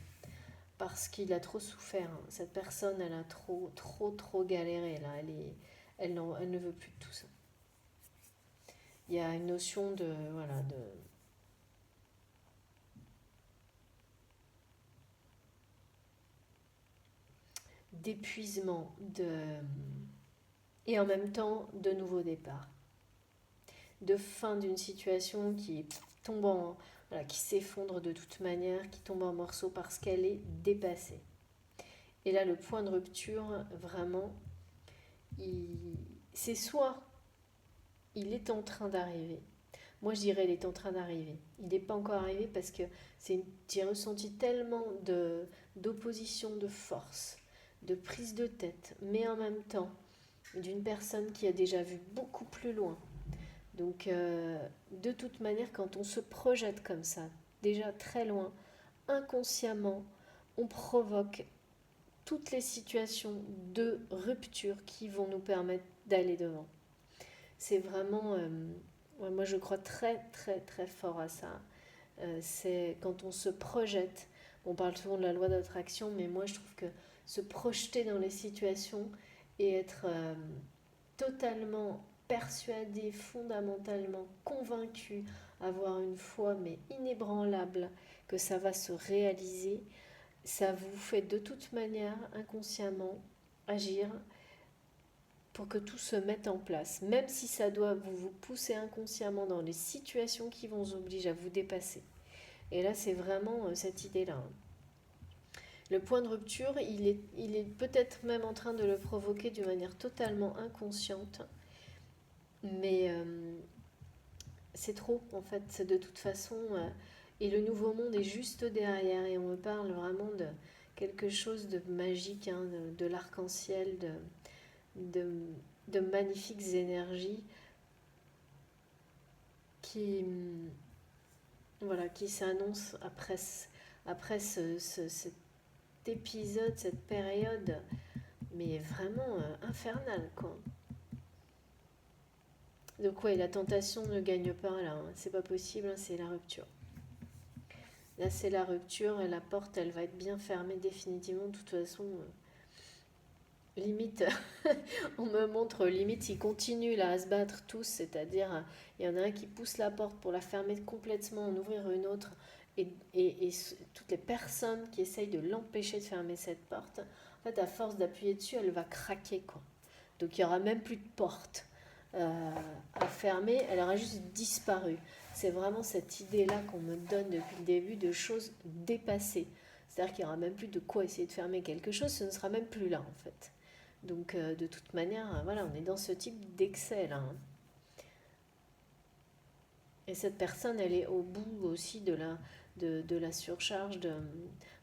Parce qu'il a trop souffert, hein. Cette personne, elle a trop galéré, là. Elle ne veut plus de tout ça. Il y a une notion d'épuisement, et en même temps de nouveau départ. De fin d'une situation qui tombe voilà, qui s'effondre de toute manière, qui tombe en morceaux parce qu'elle est dépassée. Et là, le point de rupture, vraiment, c'est soit il est en train d'arriver. Moi, je dirais il est en train d'arriver. Il n'est pas encore arrivé parce que j'ai ressenti tellement d'opposition de force, de prise de tête, mais en même temps d'une personne qui a déjà vu beaucoup plus loin. Donc, de toute manière, quand on se projette comme ça, déjà très loin, inconsciemment, on provoque toutes les situations de rupture qui vont nous permettre d'aller devant. C'est vraiment, moi je crois très très très fort à ça. C'est quand on se projette, on parle souvent de la loi d'attraction, mais moi je trouve que se projeter dans les situations et être totalement persuadé, fondamentalement convaincu, avoir une foi mais inébranlable que ça va se réaliser, ça vous fait de toute manière inconsciemment agir pour que tout se mette en place, même si ça doit vous pousser inconsciemment dans les situations qui vont vous obliger à vous dépasser. Et là, c'est vraiment cette idée-là. Le point de rupture, il est peut-être même en train de le provoquer d'une manière totalement inconsciente, mais c'est trop, en fait, c'est de toute façon. Et le nouveau monde est juste derrière, et on me parle vraiment de quelque chose de magique, hein, de l'arc-en-ciel, de, de magnifiques énergies qui, voilà, qui s'annoncent après cet épisode, cette période, mais vraiment infernale, quoi. Donc ouais, la tentation ne gagne pas là, hein. C'est pas possible, hein, c'est la rupture. Là, c'est la rupture et la porte, elle va être bien fermée définitivement. De toute façon, limite, on me montre, limite, ils continuent là à se battre tous, c'est-à-dire, il y en a un qui pousse la porte pour la fermer complètement, en ouvrir une autre, et toutes les personnes qui essayent de l'empêcher de fermer cette porte, en fait, à force d'appuyer dessus, elle va craquer, quoi. Donc, il n'y aura même plus de porte à fermer, elle aura juste disparu. C'est vraiment cette idée-là qu'on me donne depuis le début de choses dépassées. C'est-à-dire qu'il n'y aura même plus de quoi essayer de fermer quelque chose, ce ne sera même plus là, en fait. Donc, de toute manière, voilà, on est dans ce type d'excès, là, hein. Et cette personne, elle est au bout aussi de la surcharge.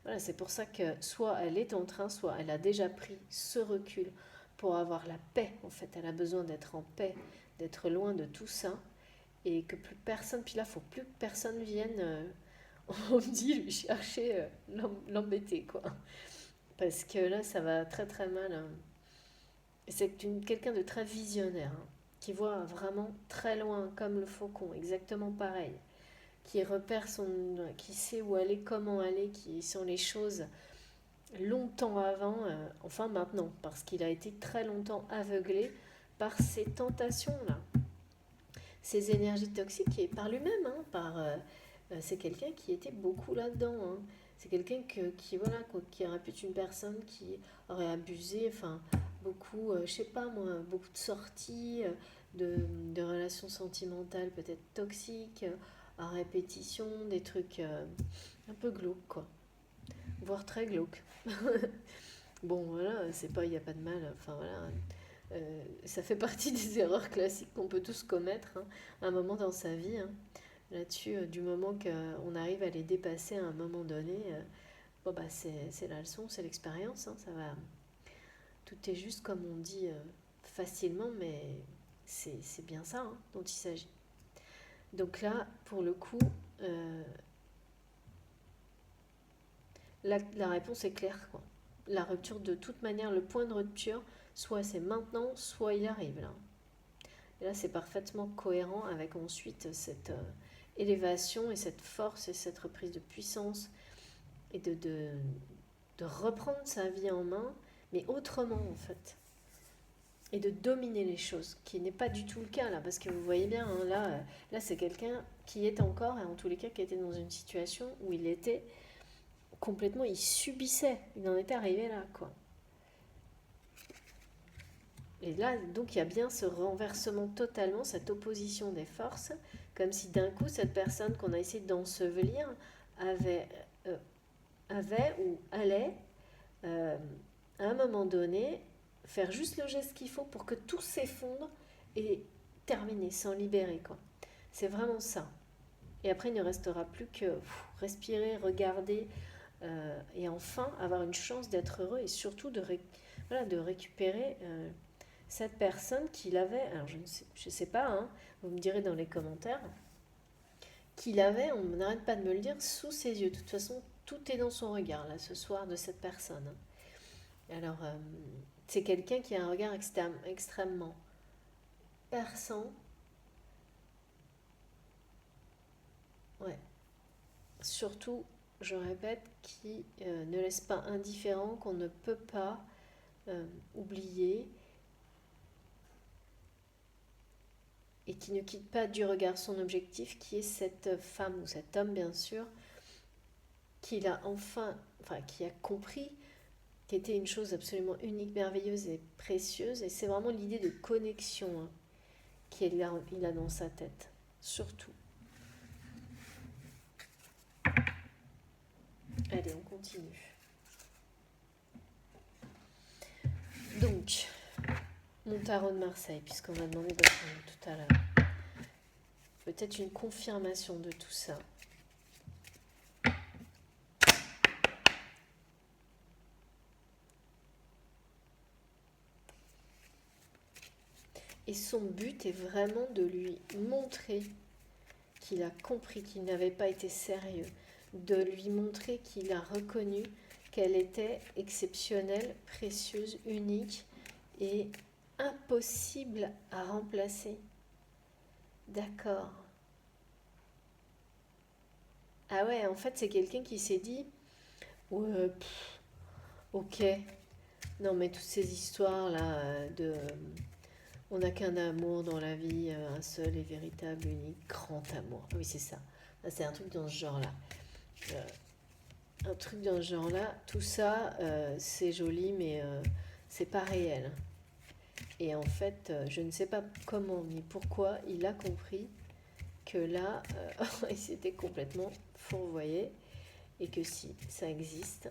Voilà, c'est pour ça que soit elle est en train, soit elle a déjà pris ce recul pour avoir la paix. En fait, elle a besoin d'être en paix, d'être loin de tout ça. Et que plus personne, puis là, il ne faut plus que personne vienne, on me dit, lui chercher, l'embêter, quoi. Parce que là, ça va très très mal, hein. C'est quelqu'un de très visionnaire, hein, qui voit vraiment très loin, comme le faucon, exactement pareil, qui repère qui sait où aller, comment aller, qui sont les choses longtemps avant, enfin maintenant, parce qu'il a été très longtemps aveuglé par ces tentations-là, ces énergies toxiques, et par lui-même, hein, c'est quelqu'un qui était beaucoup là-dedans, hein. C'est quelqu'un voilà, qui aurait pu être une personne qui aurait abusé, enfin, beaucoup, je sais pas moi, beaucoup de sorties, de relations sentimentales peut-être toxiques, à répétition, des trucs un peu glauques, quoi. Voire très glauques. Bon, voilà, c'est pas, il n'y a pas de mal, enfin voilà. Ça fait partie des erreurs classiques qu'on peut tous commettre, hein, à un moment dans sa vie, hein. Là-dessus, du moment qu'on arrive à les dépasser à un moment donné, bon, bah, c'est la leçon, c'est l'expérience, hein, ça va. Tout est juste comme on dit facilement, mais c'est bien ça, hein, dont il s'agit. Donc là, pour le coup, la réponse est claire, quoi. La rupture, de toute manière, le point de rupture, soit c'est maintenant, soit il arrive là. Et là, c'est parfaitement cohérent avec ensuite cette élévation et cette force et cette reprise de puissance et de reprendre sa vie en main, mais autrement en fait. Et de dominer les choses, qui n'est pas du tout le cas là, parce que vous voyez bien, hein, là c'est quelqu'un qui est encore, et en tous les cas qui était dans une situation où il était complètement, il subissait, il en était arrivé là, quoi. Et là, donc, il y a bien ce renversement totalement, cette opposition des forces, comme si d'un coup, cette personne qu'on a essayé d'ensevelir avait, ou allait, à un moment donné, faire juste le geste qu'il faut pour que tout s'effondre et terminer, s'en libérer, quoi. C'est vraiment ça. Et après, il ne restera plus que respirer, regarder et enfin avoir une chance d'être heureux et surtout voilà, de récupérer cette personne qu'il avait, alors je sais pas, hein, vous me direz dans les commentaires, qu'il avait, on n'arrête pas de me le dire, sous ses yeux. De toute façon, tout est dans son regard, là, ce soir, de cette personne. Alors, c'est quelqu'un qui a un regard extrêmement perçant. Ouais. Surtout, je répète, qui ne laisse pas indifférent, qu'on ne peut pas oublier et qui ne quitte pas du regard son objectif, qui est cette femme ou cet homme, bien sûr, qui a compris qu'était une chose absolument unique, merveilleuse et précieuse. Et c'est vraiment l'idée de connexion qu'il a dans sa tête, surtout. Allez, on continue. Donc, mon tarot de Marseille, puisqu'on m'a demandé de prendre tout à l'heure. Peut-être une confirmation de tout ça. Et son but est vraiment de lui montrer qu'il a compris qu'il n'avait pas été sérieux, de lui montrer qu'il a reconnu qu'elle était exceptionnelle, précieuse, unique et impossible à remplacer. D'accord. Ah ouais, en fait, c'est quelqu'un qui s'est dit, ouais, ok, non mais toutes ces histoires là on n'a qu'un amour dans la vie, un seul et véritable, unique, grand amour. Oui, c'est ça. C'est un truc dans ce genre-là. Un truc dans ce genre-là, tout ça, c'est joli, mais c'est pas réel. Et en fait, je ne sais pas comment ni pourquoi il a compris que là, il s'était complètement fourvoyé et que si, ça existe.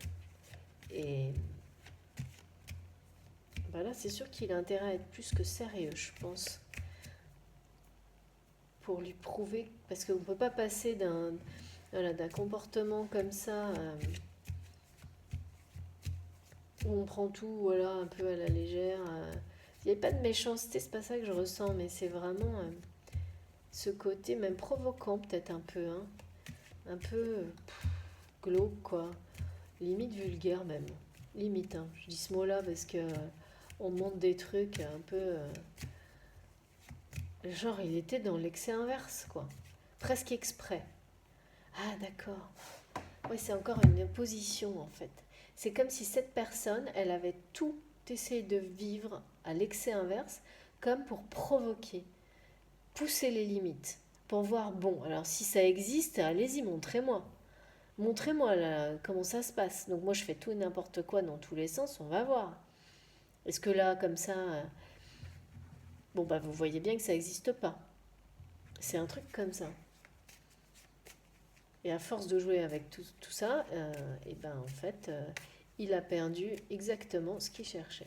Et voilà, c'est sûr qu'il a intérêt à être plus que sérieux, je pense, pour lui prouver, parce qu'on ne peut pas passer d'un comportement comme ça, où on prend tout voilà, un peu à la légère. Il n'y a pas de méchanceté, c'est pas ça que je ressens, mais c'est vraiment ce côté même provoquant peut-être un peu, hein, un peu glauque quoi, limite vulgaire même, limite. Hein. Je dis ce mot-là parce que on montre des trucs un peu, genre il était dans l'excès inverse quoi, presque exprès. Ah d'accord. Oui, c'est encore une opposition en fait. C'est comme si cette personne, elle avait tout essayé de vivre à l'excès inverse, comme pour provoquer, pousser les limites, pour voir, bon, alors si ça existe, allez-y, montrez-moi. Montrez-moi là, comment ça se passe. Donc moi, je fais tout et n'importe quoi dans tous les sens, on va voir. Est-ce que là, comme ça, bon, bah vous voyez bien que ça n'existe pas. C'est un truc comme ça. Et à force de jouer avec tout ça, et ben en fait, il a perdu exactement ce qu'il cherchait,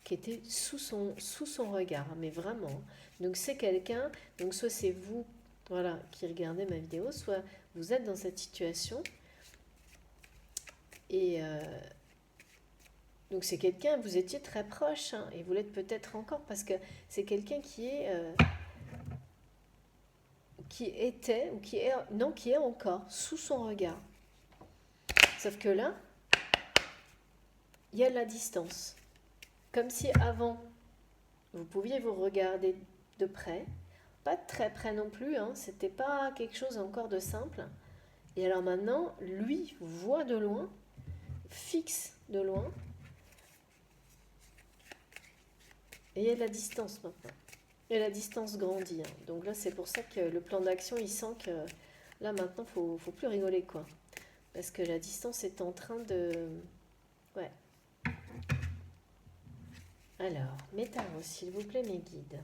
qui était sous son regard, mais vraiment. Donc c'est quelqu'un, donc soit c'est vous, voilà, qui regardez ma vidéo, soit vous êtes dans cette situation, et donc c'est quelqu'un, vous étiez très proche, hein, et vous l'êtes peut-être encore, parce que c'est quelqu'un qui est... qui était, ou qui est, non, qui est encore sous son regard. Sauf que là, il y a la distance. Comme si avant, vous pouviez vous regarder de près, pas de très près non plus, hein, c'était pas quelque chose encore de simple. Et alors maintenant, lui voit de loin, fixe de loin, et il y a de la distance maintenant. Et la distance grandit. Hein. Donc là, c'est pour ça que le plan d'action, il sent que là, maintenant, faut plus rigoler, quoi. Parce que la distance est en train de... Ouais. Alors, mes tarots, s'il vous plaît, mes guides.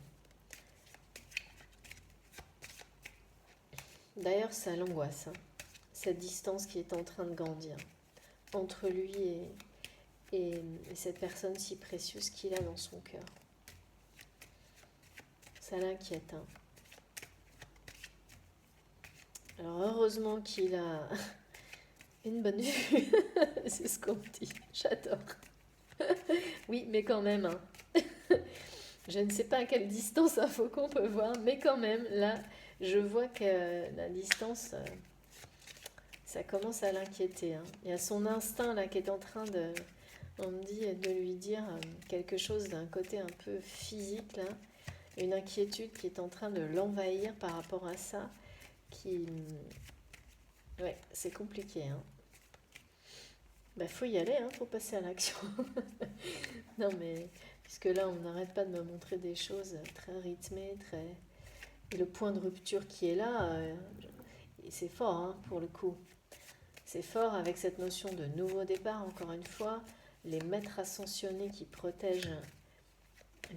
D'ailleurs, ça l'angoisse, hein, cette distance qui est en train de grandir entre lui et cette personne si précieuse qu'il a dans son cœur. Ça l'inquiète, hein. Alors heureusement qu'il a une bonne vue, c'est ce qu'on me dit, j'adore. Oui, mais quand même, hein. Je ne sais pas à quelle distance un faucon peut voir, mais quand même, là, je vois que la distance, ça commence à l'inquiéter, hein. Il y a son instinct là qui est en train de, on me dit, de lui dire quelque chose d'un côté un peu physique là, une inquiétude qui est en train de l'envahir par rapport à ça, qui, ouais, c'est compliqué, hein. Bah, faut y aller, hein, faut passer à l'action. Non mais, puisque là, on n'arrête pas de me montrer des choses très rythmées, très... Et le point de rupture qui est là, c'est fort, hein, pour le coup. C'est fort avec cette notion de nouveau départ, encore une fois, les maîtres ascensionnés qui protègent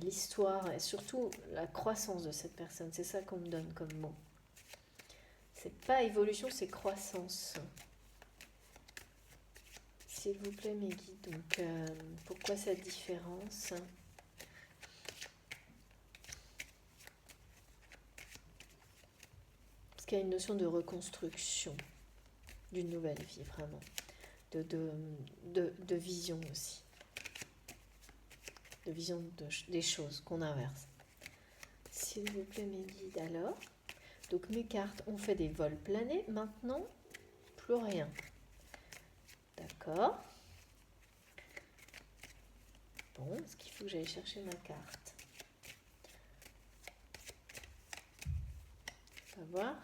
l'histoire et surtout la croissance de cette personne. C'est ça qu'on me donne comme mot. C'est pas évolution, c'est croissance. S'il vous plaît, mes guides. Donc, pourquoi cette différence ? Parce qu'il y a une notion de reconstruction d'une nouvelle vie, vraiment. De vision aussi. De vision des choses qu'on inverse. S'il vous plaît, mes guides, alors. Donc, mes cartes ont fait des vols planés. Maintenant, plus rien. D'accord. Bon, est-ce qu'il faut que j'aille chercher ma carte ? On va voir.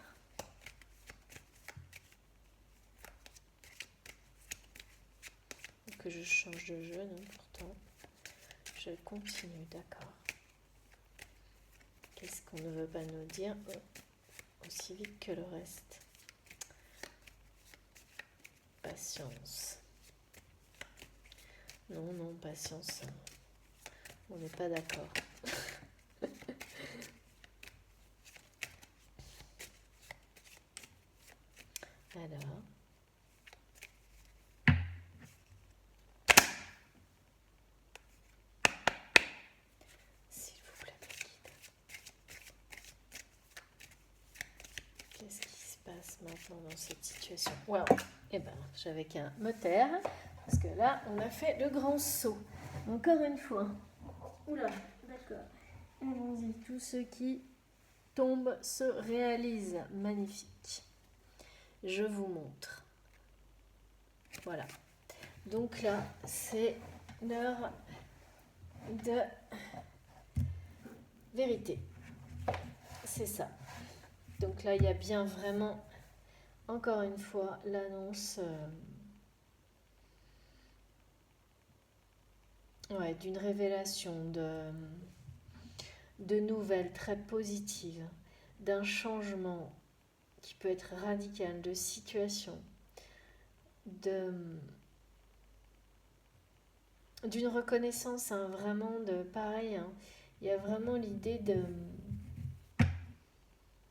Que je change de jeu, non, pourtant. Je continue, d'accord. Qu'est-ce qu'on ne veut pas nous dire aussi vite que le reste ? Patience. Non, non, patience. On n'est pas d'accord. Alors. S'il vous plaît, mes guides. Qu'est-ce qui se passe maintenant dans cette situation ? Waouh ! Eh ben, j'avais qu'à me taire, parce que là, on a fait le grand saut. Encore une fois. Oula, d'accord. Allons-y, tout ce qui tombe se réalise. Magnifique. Je vous montre. Voilà. Donc là, c'est l'heure de vérité. C'est ça. Donc là, il y a bien vraiment, encore une fois, l'annonce d'une révélation, de nouvelles très positives, d'un changement qui peut être radical, de situation, d'une reconnaissance, hein, vraiment de pareil, hein, il y a vraiment l'idée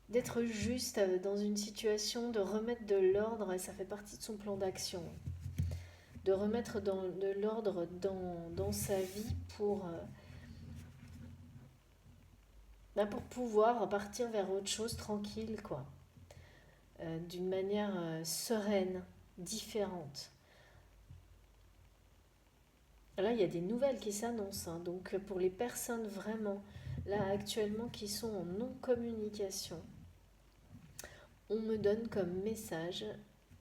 d'être juste dans une situation, de remettre de l'ordre, et ça fait partie de son plan d'action, de remettre de l'ordre dans sa vie pour pouvoir partir vers autre chose tranquille, quoi, d'une manière sereine, différente. Là, il y a des nouvelles qui s'annoncent, hein, donc pour les personnes vraiment, là actuellement, qui sont en non-communication, on me donne comme message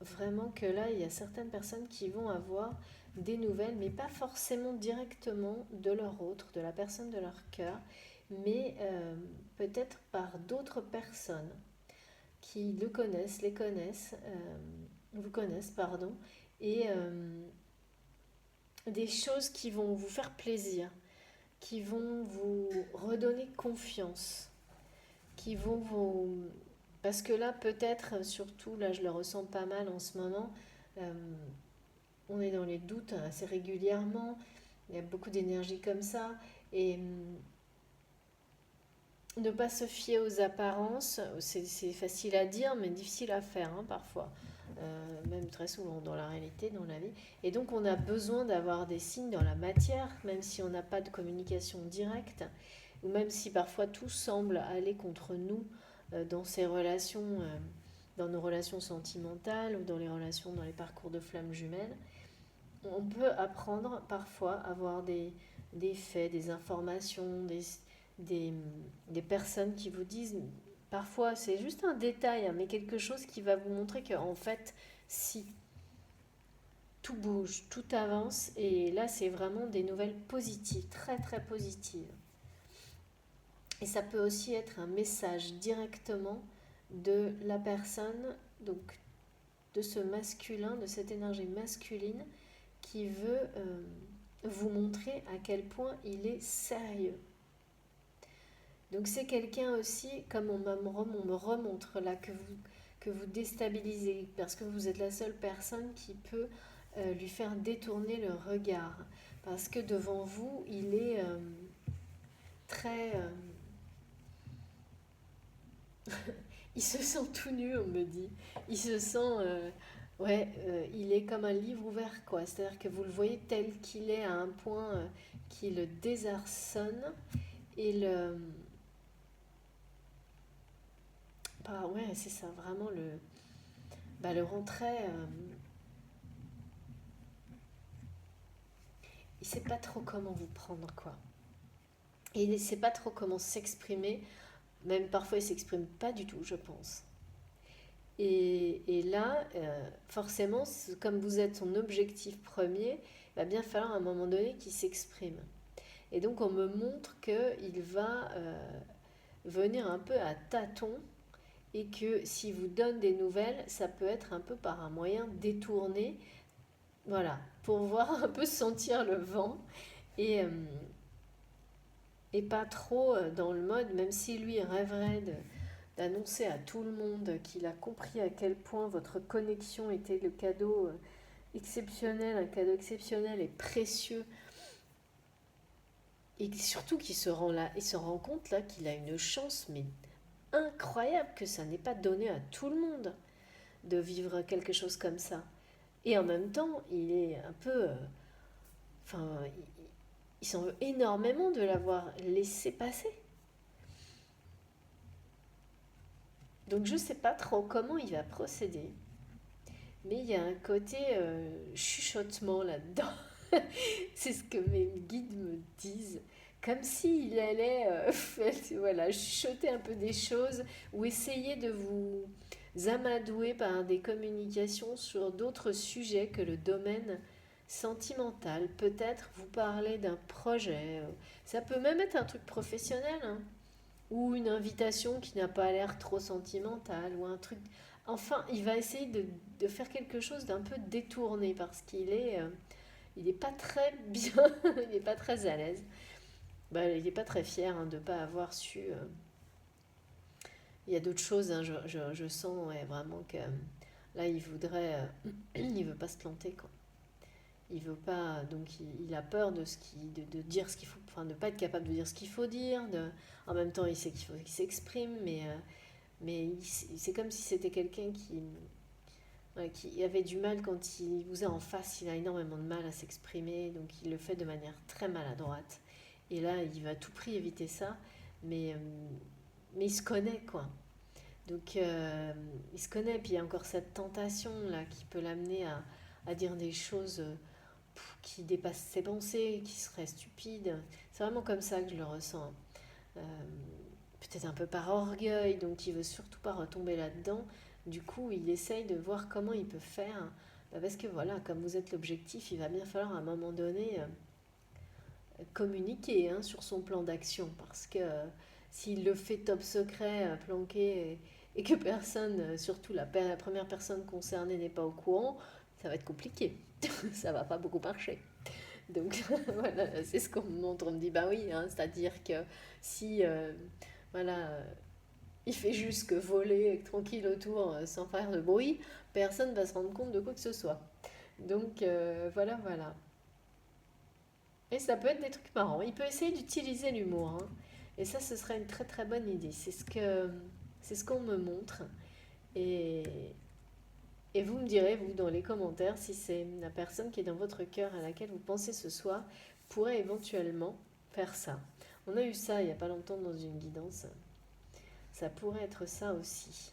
vraiment que là, il y a certaines personnes qui vont avoir des nouvelles, mais pas forcément directement de leur autre, de la personne de leur cœur, mais peut-être par d'autres personnes qui le connaissent, vous connaissent, pardon, et des choses qui vont vous faire plaisir, qui vont vous redonner confiance, qui vont vous... Parce que là, peut-être, surtout, là, je le ressens pas mal en ce moment, on est dans les doutes assez régulièrement, il y a beaucoup d'énergie comme ça, et ne pas se fier aux apparences, c'est facile à dire, mais difficile à faire, hein, parfois. Même s'exprime très souvent dans la réalité, dans la vie. Et donc on a besoin d'avoir des signes dans la matière, même si on n'a pas de communication directe, ou même si parfois tout semble aller contre nous dans ces relations, dans nos relations sentimentales ou dans les relations, dans les parcours de flammes jumelles. On peut apprendre parfois à avoir des faits, des informations, des, des personnes qui vous disent, parfois c'est juste un détail, hein, mais quelque chose qui va vous montrer qu'en fait, si, tout bouge, tout avance, et là c'est vraiment des nouvelles positives, très très positives. Et ça peut aussi être un message directement de la personne, donc de ce masculin, de cette énergie masculine qui veut vous montrer à quel point il est sérieux. Donc c'est quelqu'un aussi, comme on me remontre là, que vous déstabilisez, parce que vous êtes la seule personne qui peut lui faire détourner le regard. Parce que devant vous, il est très... il se sent tout nu, on me dit. Il se sent... il est comme un livre ouvert, quoi. C'est-à-dire que vous le voyez tel qu'il est à un point qui le désarçonne et ouais, c'est ça, vraiment le rend très... il sait pas trop comment vous prendre, quoi. Et il ne sait pas trop comment s'exprimer. Même parfois, il s'exprime pas du tout, je pense. Et là, forcément, comme vous êtes son objectif premier, il va bien falloir à un moment donné qu'il s'exprime. Et donc, on me montre qu'il va venir un peu à tâtons et que s'il vous donne des nouvelles, ça peut être un peu par un moyen détourné, voilà, pour voir un peu sentir le vent et, euh, et pas trop dans le mode, même si lui rêverait d'annoncer à tout le monde qu'il a compris à quel point votre connexion était le cadeau exceptionnel, un cadeau exceptionnel et précieux, et surtout qu'il se rend là, il se rend compte là qu'il a une chance mais incroyable, que ça n'est pas donné à tout le monde de vivre quelque chose comme ça. Et en même temps, il est un peu, enfin, il s'en veut énormément de l'avoir laissé passer. Donc je sais pas trop comment il va procéder, mais il y a un côté chuchotement là-dedans. C'est ce que mes guides me disent. Comme s'il allait voilà, chuchoter un peu des choses ou essayer de vous amadouer par des communications sur d'autres sujets que le domaine sentimental. Peut-être vous parler d'un projet. Ça peut même être un truc professionnel, hein, ou une invitation qui n'a pas l'air trop sentimentale, ou un truc... Enfin, il va essayer de faire quelque chose d'un peu détourné parce qu'il est... il n'est pas très bien, il n'est pas très à l'aise. Bah, il n'est pas très fier, hein, de ne pas avoir su. Il y a d'autres choses, hein, je sens, ouais, vraiment que là, il voudrait. Il veut pas se planter, quoi. Il veut pas. Donc, il a peur de dire ce qu'il faut. Enfin, de ne pas être capable de dire ce qu'il faut dire. En même temps, il sait qu'il faut qu'il s'exprime, mais c'est comme si c'était quelqu'un ouais, qui avait du mal quand il vous est en face. Il a énormément de mal à s'exprimer, donc il le fait de manière très maladroite. Et là, il va à tout prix éviter ça, mais, euh, mais il se connaît, quoi. Donc, il se connaît, puis il y a encore cette tentation là qui peut l'amener à dire des choses qui dépassent ses pensées, qui seraient stupides. C'est vraiment comme ça que je le ressens. Euh, Peut-être un peu par orgueil, donc il veut surtout pas retomber là-dedans. Du coup, il essaye de voir comment il peut faire. Parce que voilà, comme vous êtes l'objectif, il va bien falloir à un moment donné communiquer, hein, sur son plan d'action. Parce que s'il le fait top secret, planqué, et que personne, surtout la première personne concernée, n'est pas au courant, ça va être compliqué. Ça va pas beaucoup marcher. Donc voilà, c'est ce qu'on me montre. On me dit, bah oui, hein, c'est-à-dire que si voilà, il fait juste que voler tranquille autour sans faire de bruit, personne va se rendre compte de quoi que ce soit. Donc voilà, voilà. Et ça peut être des trucs marrants. Il peut essayer d'utiliser l'humour, hein. Et ça, ce serait une très très bonne idée. C'est ce qu'on me montre. Et, Et vous me direz, vous, dans les commentaires, si c'est la personne qui est dans votre cœur à laquelle vous pensez ce soir pourrait éventuellement faire ça. On a eu ça il n'y a pas longtemps dans une guidance. Ça pourrait être ça aussi.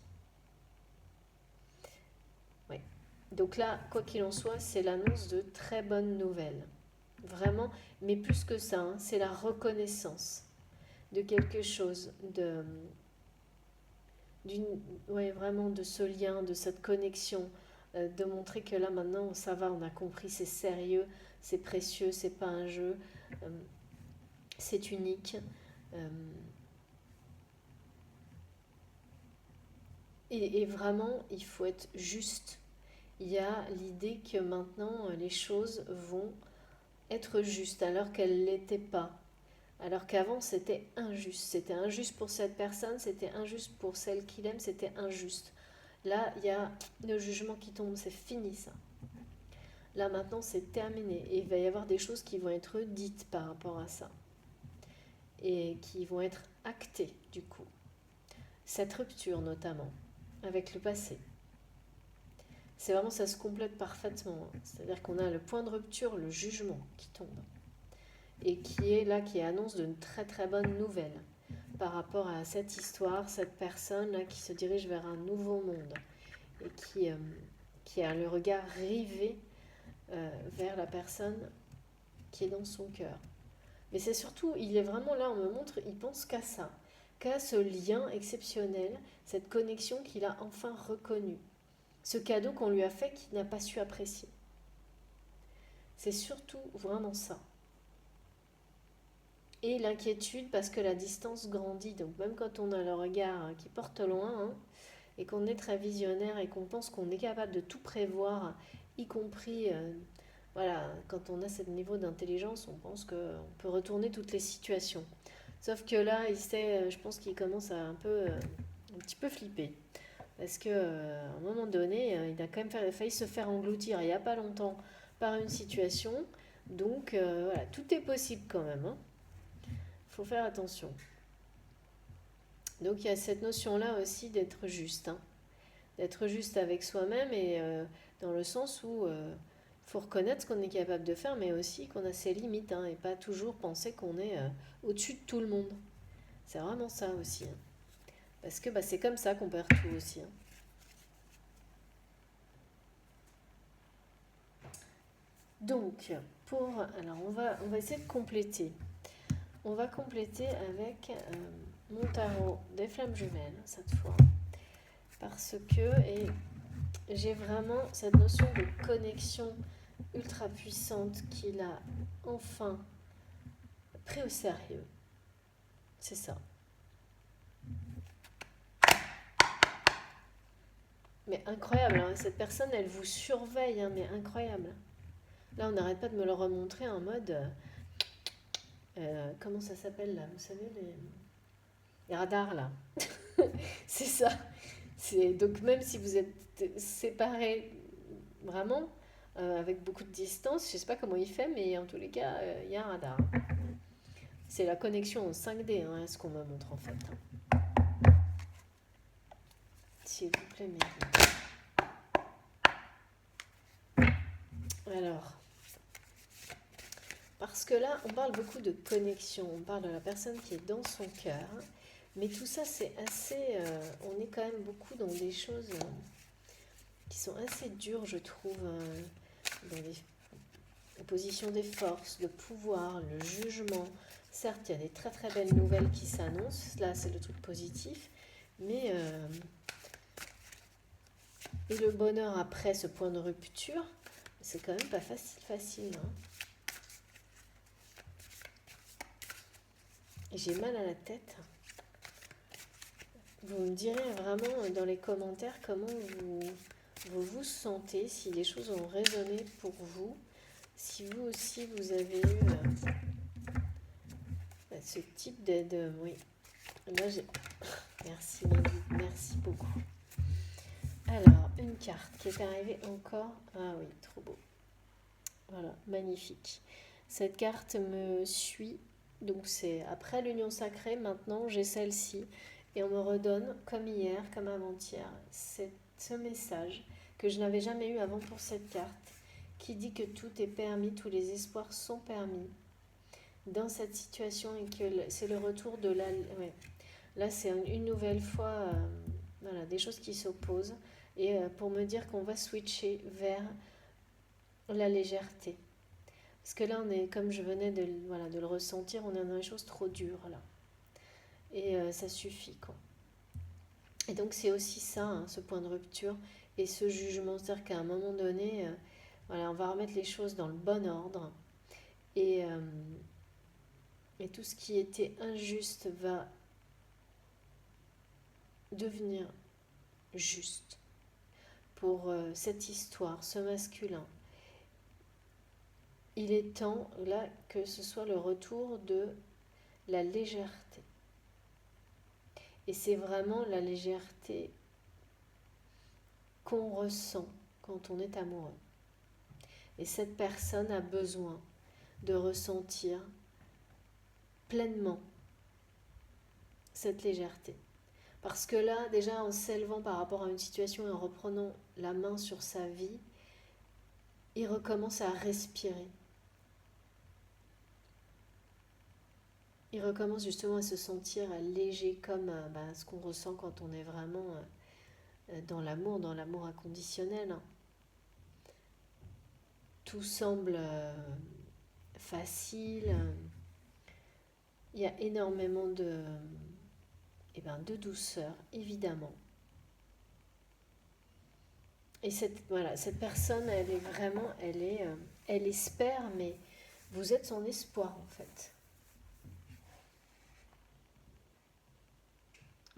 Oui. Donc là, quoi qu'il en soit, c'est l'annonce de très bonnes nouvelles. Vraiment, mais plus que ça, hein, c'est la reconnaissance de quelque chose, ouais, vraiment de ce lien, de cette connexion, de montrer que là maintenant ça va, on a compris, c'est sérieux, c'est précieux, c'est pas un jeu, euh, c'est unique. euh, et vraiment, il faut être juste. Il y a l'idée que maintenant les choses vont être justes alors qu'elles ne l'étaient pas. Alors qu'avant c'était injuste. C'était injuste pour cette personne, c'était injuste pour celle qu'il aime, c'était injuste. Là, il y a le jugement qui tombe, c'est fini ça. Là maintenant c'est terminé et il va y avoir des choses qui vont être dites par rapport à ça et qui vont être actées du coup. Cette rupture notamment avec le passé. C'est vraiment, ça se complète parfaitement. C'est-à-dire qu'on a le point de rupture, le jugement qui tombe et qui est là, qui annonce de très très bonnes nouvelles par rapport à cette histoire, cette personne là qui se dirige vers un nouveau monde et qui a le regard rivé vers la personne qui est dans son cœur. Mais c'est surtout, il est vraiment là, on me montre, il pense qu'à ça, qu'à ce lien exceptionnel, cette connexion qu'il a enfin reconnue, ce cadeau qu'on lui a fait qu'il n'a pas su apprécier. C'est surtout vraiment ça. Et l'inquiétude parce que la distance grandit. Donc même quand on a le regard qui porte loin, hein, et qu'on est très visionnaire et qu'on pense qu'on est capable de tout prévoir, y compris voilà, quand on a ce niveau d'intelligence, on pense qu'on peut retourner toutes les situations. Sauf que là, je pense qu'il commence à un petit peu flipper. Parce que à un moment donné, il a quand même failli se faire engloutir il n'y a pas longtemps par une situation. Donc voilà, tout est possible quand même, hein. Faut faire attention. Donc il y a cette notion-là aussi d'être juste, hein. D'être juste avec soi-même et dans le sens où faut reconnaître ce qu'on est capable de faire, mais aussi qu'on a ses limites, hein, et pas toujours penser qu'on est au-dessus de tout le monde. C'est vraiment ça aussi, hein. Parce que bah, c'est comme ça qu'on perd tout aussi, hein. Donc, alors on va essayer de compléter. On va compléter avec mon tarot des flammes jumelles cette fois, parce que j'ai vraiment cette notion de connexion ultra puissante qu'il a enfin pris au sérieux. C'est ça. Mais incroyable, hein, cette personne, elle vous surveille, hein, mais incroyable. Là, on n'arrête pas de me le remontrer en mode... comment ça s'appelle là? Vous savez, les radars là. C'est ça. Donc même si vous êtes séparés vraiment, avec beaucoup de distance, je ne sais pas comment il fait, mais en tous les cas, il y a un radar. C'est la connexion en 5D, hein, ce qu'on me montre en fait, hein. S'il vous plaît, mes alors, parce que là, on parle beaucoup de connexion, on parle de la personne qui est dans son cœur, mais tout ça, c'est assez... on est quand même beaucoup dans des choses qui sont assez dures, je trouve, dans les oppositions des forces, le pouvoir, le jugement. Certes, il y a des très très belles nouvelles qui s'annoncent, là, c'est le truc positif, mais... et le bonheur après ce point de rupture, c'est quand même pas facile, hein. J'ai mal à la tête. Vous me direz vraiment dans les commentaires comment vous sentez, si les choses ont résonné pour vous, si vous aussi vous avez eu ce type d'aide. Oui, là j'ai... Merci Lily, merci beaucoup. Alors, une carte qui est arrivée encore. Ah oui, trop beau. Voilà, magnifique. Cette carte me suit. Donc c'est après l'union sacrée, maintenant j'ai celle-ci. Et on me redonne, comme hier, comme avant-hier, ce message que je n'avais jamais eu avant pour cette carte, qui dit que tout est permis, tous les espoirs sont permis dans cette situation et que c'est le retour de la... Ouais. Là, c'est une nouvelle fois voilà, des choses qui s'opposent et pour me dire qu'on va switcher vers la légèreté. Parce que là, on est, comme je venais voilà, de le ressentir, on est dans des choses trop dures là. Et ça suffit, quoi. Et donc, c'est aussi ça, hein, ce point de rupture et ce jugement. C'est-à-dire qu'à un moment donné, voilà, on va remettre les choses dans le bon ordre. Et, euh, et tout ce qui était injuste va devenir juste pour cette histoire, ce masculin. Il est temps, là, que ce soit le retour de la légèreté. Et c'est vraiment la légèreté qu'on ressent quand on est amoureux. Et cette personne a besoin de ressentir pleinement cette légèreté. Parce que là, déjà, en s'élevant par rapport à une situation et en reprenant la main sur sa vie, il recommence à respirer. Il recommence justement à se sentir léger comme ce qu'on ressent quand on est vraiment dans l'amour inconditionnel. Tout semble facile. Il y a énormément de douceur, évidemment. Et cette personne, elle est vraiment, elle espère, mais vous êtes son espoir en fait.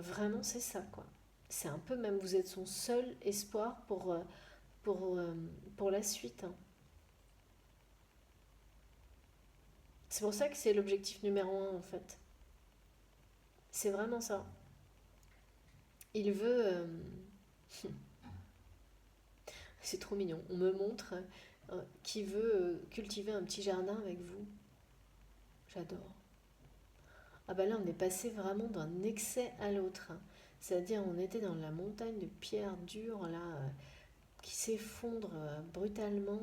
Vraiment, c'est ça, quoi. C'est un peu même, vous êtes son seul espoir pour la suite. Hein. C'est pour ça que c'est l'objectif numéro 1, en fait. C'est vraiment ça. Il veut... c'est trop mignon. On me montre qu'il veut cultiver un petit jardin avec vous. J'adore. Ah bah là, on est passé vraiment d'un excès à l'autre. Hein. C'est-à-dire, on était dans la montagne de pierres dures, là, qui s'effondre brutalement.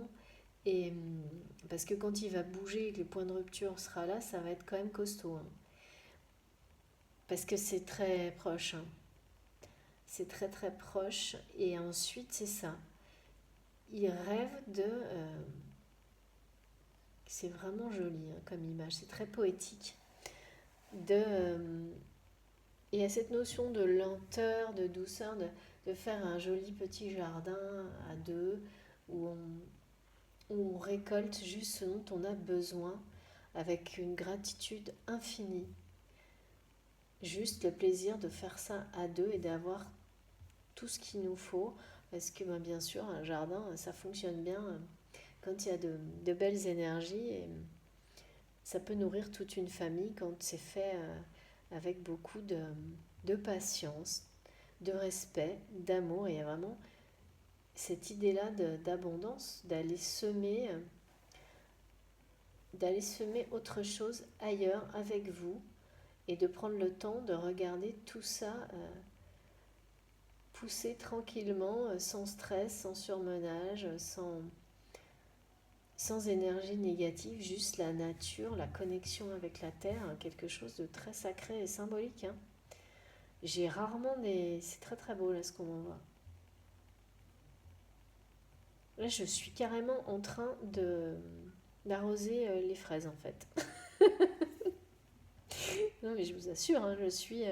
Et parce que quand il va bouger et que le point de rupture sera là, ça va être quand même costaud. Hein. Parce que c'est très proche. Hein. C'est très très proche. Et ensuite, c'est ça. Il rêve de... c'est vraiment joli hein, comme image. C'est très poétique. Il y a cette notion de lenteur, de douceur, de faire un joli petit jardin à deux où on récolte juste ce dont on a besoin avec une gratitude infinie. Juste le plaisir de faire ça à deux et d'avoir tout ce qu'il nous faut. Parce que bien sûr, un jardin, ça fonctionne bien quand il y a de belles énergies. Et ça peut nourrir toute une famille quand c'est fait avec beaucoup de patience, de respect, d'amour. Et il y a vraiment cette idée-là d'abondance, d'aller semer autre chose ailleurs avec vous et de prendre le temps de regarder tout ça pousser tranquillement, sans stress, sans surmenage, sans énergie négative, juste la nature, la connexion avec la terre, hein, quelque chose de très sacré et symbolique. Hein. J'ai rarement des... C'est très très beau là ce qu'on m'envoie. Là je suis carrément en train d'arroser les fraises en fait. Non mais je vous assure, hein, je suis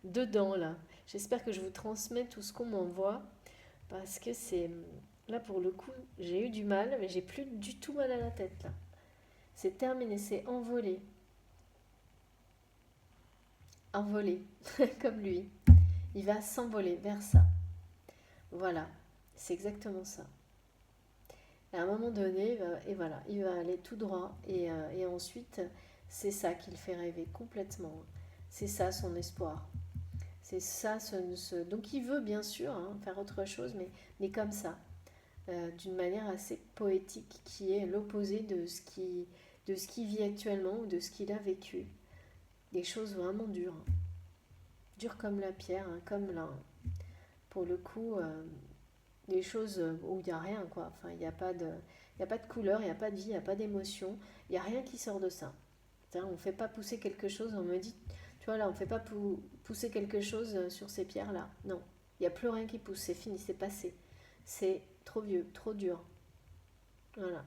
dedans là. J'espère que je vous transmets tout ce qu'on m'envoie parce que c'est... Là pour le coup, j'ai eu du mal, mais j'ai plus du tout mal à la tête là. C'est terminé, c'est envolé. Envolé, comme lui. Il va s'envoler vers ça. Voilà, c'est exactement ça. À un moment donné, et voilà, il va aller tout droit et ensuite, c'est ça qui le fait rêver complètement. C'est ça son espoir. C'est ça, donc il veut bien sûr hein, faire autre chose, mais comme ça, d'une manière assez poétique, qui est l'opposé de ce qu'il vit actuellement ou de ce qu'il a vécu. Des choses vraiment dures. Hein. Dures comme la pierre, hein, comme là. Pour le coup, des choses où il n'y a rien, quoi. Enfin, il y a pas de couleur, il n'y a pas de vie, il n'y a pas d'émotion, il n'y a rien qui sort de ça. C'est-à-dire, on ne fait pas pousser quelque chose, on me dit, tu vois, là, on ne fait pas pousser quelque chose sur ces pierres-là. Non, il n'y a plus rien qui pousse, c'est fini, c'est passé. C'est trop vieux, trop dur. Voilà.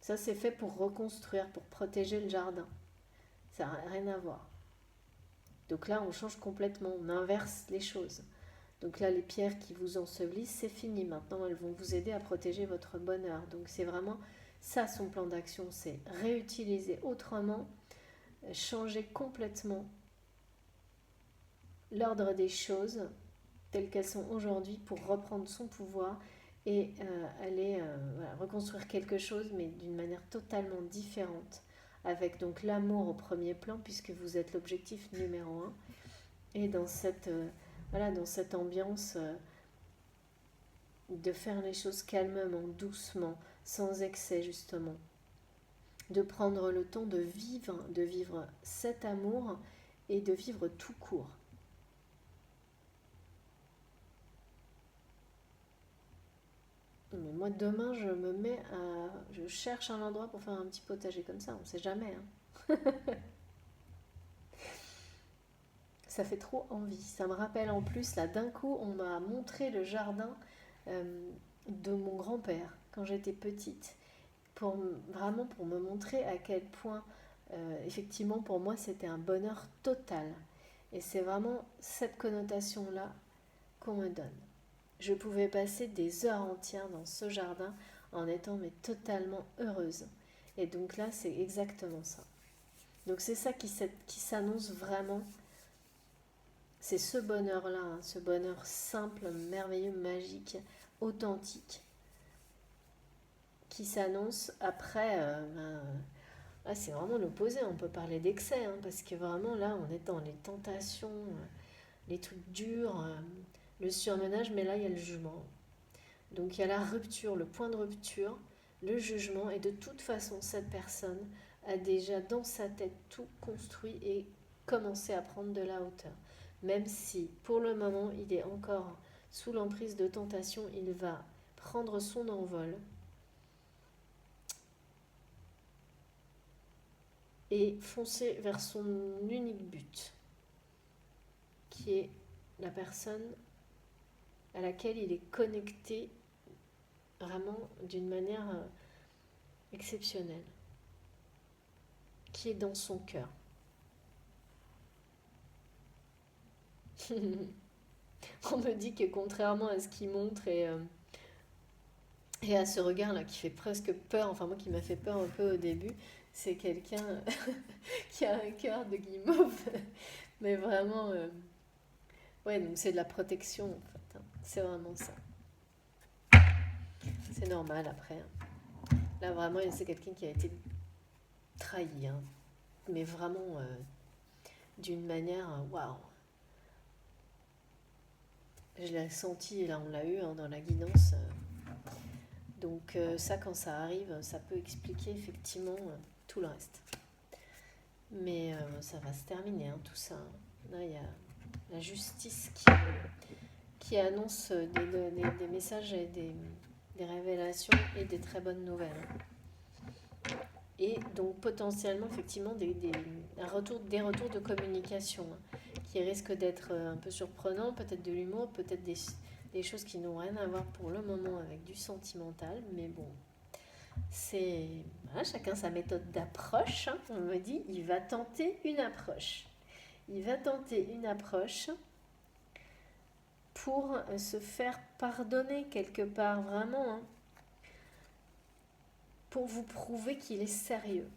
Ça, c'est fait pour reconstruire, pour protéger le jardin. Ça n'a rien à voir. Donc là, on change complètement, on inverse les choses. Donc là, les pierres qui vous ensevelissent, c'est fini. Maintenant, elles vont vous aider à protéger votre bonheur. Donc c'est vraiment ça son plan d'action, c'est réutiliser autrement, changer complètement l'ordre des choses telles qu'elles sont aujourd'hui pour reprendre son pouvoir et aller voilà, reconstruire quelque chose, mais d'une manière totalement différente, avec donc l'amour au premier plan, puisque vous êtes l'objectif numéro un, et dans voilà, dans cette ambiance de faire les choses calmement, doucement, sans excès justement, de prendre le temps de vivre cet amour et de vivre tout court. Mais moi demain je cherche un endroit pour faire un petit potager comme ça, on ne sait jamais. Hein. Ça fait trop envie. Ça me rappelle en plus, là d'un coup, on m'a montré le jardin de mon grand-père quand j'étais petite, vraiment pour me montrer à quel point, effectivement, pour moi, c'était un bonheur total. Et c'est vraiment cette connotation-là qu'on me donne. Je pouvais passer des heures entières dans ce jardin en étant mais totalement heureuse. Et donc là, c'est exactement ça. Donc c'est ça qui s'annonce vraiment. C'est ce bonheur-là, hein, ce bonheur simple, merveilleux, magique, authentique, qui s'annonce après. Là, c'est vraiment l'opposé. On peut parler d'excès, hein, parce que vraiment là, on est dans les tentations, les trucs durs, le surmenage, mais là, il y a le jugement. Donc il y a la rupture, le point de rupture, le jugement, et de toute façon, cette personne a déjà dans sa tête tout construit et commencé à prendre de la hauteur. Même si pour le moment il est encore sous l'emprise de tentation, il va prendre son envol et foncer vers son unique but, qui est la personne à laquelle il est connecté vraiment d'une manière exceptionnelle, qui est dans son cœur. On me dit que contrairement à ce qu'il montre et à ce regard-là qui fait presque peur, enfin moi qui m'a fait peur un peu au début, c'est quelqu'un qui a un cœur de guimauve. Mais vraiment, ouais, donc c'est de la protection en fait. Hein. C'est vraiment ça. C'est normal après. Hein. Là vraiment, c'est quelqu'un qui a été trahi. Hein. Mais vraiment d'une manière, waouh. Je l'ai senti, et là on l'a eu hein, dans la guidance. Donc ça, quand ça arrive, ça peut expliquer effectivement tout le reste. Mais ça va se terminer, hein, tout ça. Là, il y a la justice qui annonce des messages et des révélations et des très bonnes nouvelles. Et donc potentiellement, effectivement, des retours de communication hein, qui risquent d'être un peu surprenants, peut-être de l'humour, peut-être des choses qui n'ont rien à voir pour le moment avec du sentimental, mais bon, c'est voilà, chacun sa méthode d'approche. Hein. On me dit, il va tenter une approche. Il va tenter une approche pour se faire pardonner quelque part, vraiment, hein, pour vous prouver qu'il est sérieux.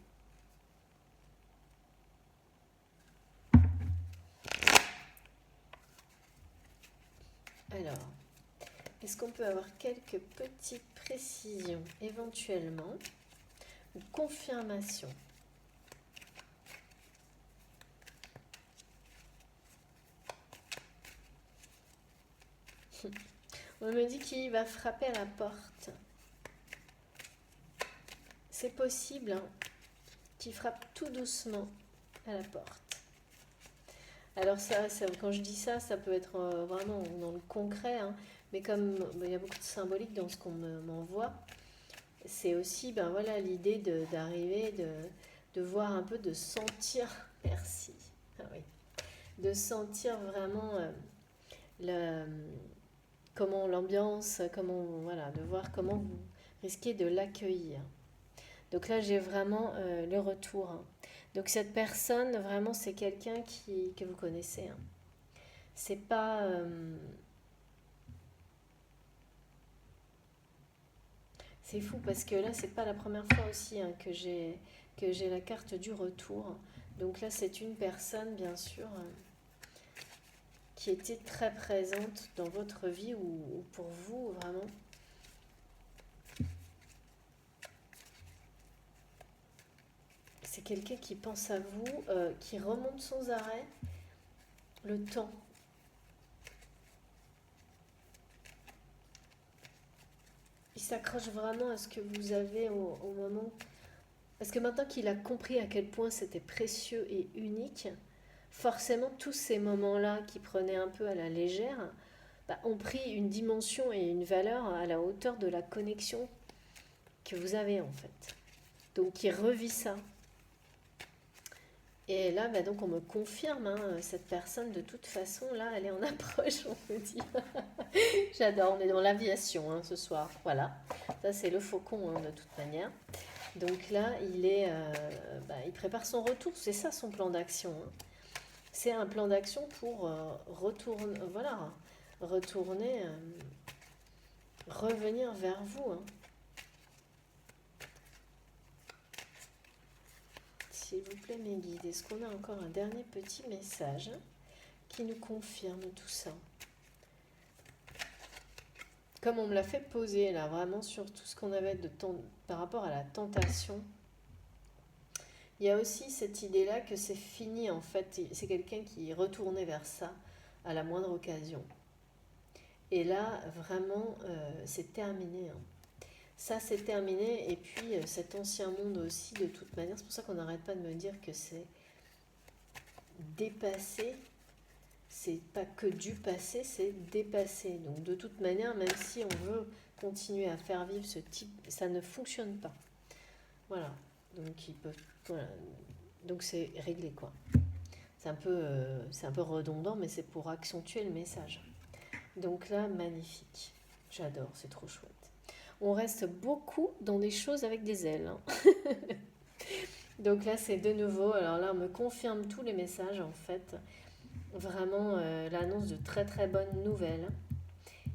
Alors, est-ce qu'on peut avoir quelques petites précisions éventuellement ou confirmations? On me dit qu'il va frapper à la porte. C'est possible hein, qu'il frappe tout doucement à la porte. Alors ça, quand je dis ça, ça peut être vraiment dans le concret, hein, Mais comme il y a beaucoup de symbolique dans ce qu'on m'envoie, c'est aussi voilà, l'idée d'arriver, de voir un peu, de sentir, merci, ah oui, de sentir vraiment le, comment l'ambiance, comment, voilà, de voir comment vous risquez de l'accueillir. Donc là, j'ai vraiment le retour, hein. Donc cette personne, vraiment, c'est quelqu'un que vous connaissez, hein. C'est pas... c'est fou parce que là, c'est pas la première fois aussi, hein, que j'ai la carte du retour. Donc là, c'est une personne, bien sûr, qui était très présente dans votre vie ou pour vous, vraiment. C'est quelqu'un qui pense à vous, qui remonte sans arrêt le temps. Il s'accroche vraiment à ce que vous avez au moment. Parce que maintenant qu'il a compris à quel point c'était précieux et unique, forcément tous ces moments-là qui prenaient un peu à la légère ont pris une dimension et une valeur à la hauteur de la connexion que vous avez en fait. Donc il revit ça. Et là, donc on me confirme, hein, cette personne, de toute façon, là, elle est en approche, on me dit. J'adore, on est dans l'aviation, hein, ce soir. Voilà, ça c'est le faucon, hein, de toute manière. Donc là, il prépare son retour, c'est ça son plan d'action, hein. C'est un plan d'action pour retourner, voilà, retourner, revenir vers vous, hein. S'il vous plaît, mes guides, est-ce qu'on a encore un dernier petit message qui nous confirme tout ça? Comme on me l'a fait poser là, vraiment sur tout ce qu'on avait de temps par rapport à la tentation, il y a aussi cette idée-là que c'est fini en fait. C'est quelqu'un qui est retourné vers ça à la moindre occasion. Et là, vraiment, c'est terminé, hein. Ça, c'est terminé. Et puis, cet ancien monde aussi, de toute manière, c'est pour ça qu'on n'arrête pas de me dire que c'est dépassé. C'est pas que du passé, c'est dépassé. Donc, de toute manière, même si on veut continuer à faire vivre ce type, ça ne fonctionne pas. Voilà. Donc, voilà. Donc, c'est réglé, quoi. C'est un peu redondant, mais c'est pour accentuer le message. Donc là, magnifique. J'adore, c'est trop chouette. On reste beaucoup dans des choses avec des ailes, hein. Donc là, c'est de nouveau, alors là, on me confirme tous les messages, en fait. Vraiment, l'annonce de très très bonnes nouvelles.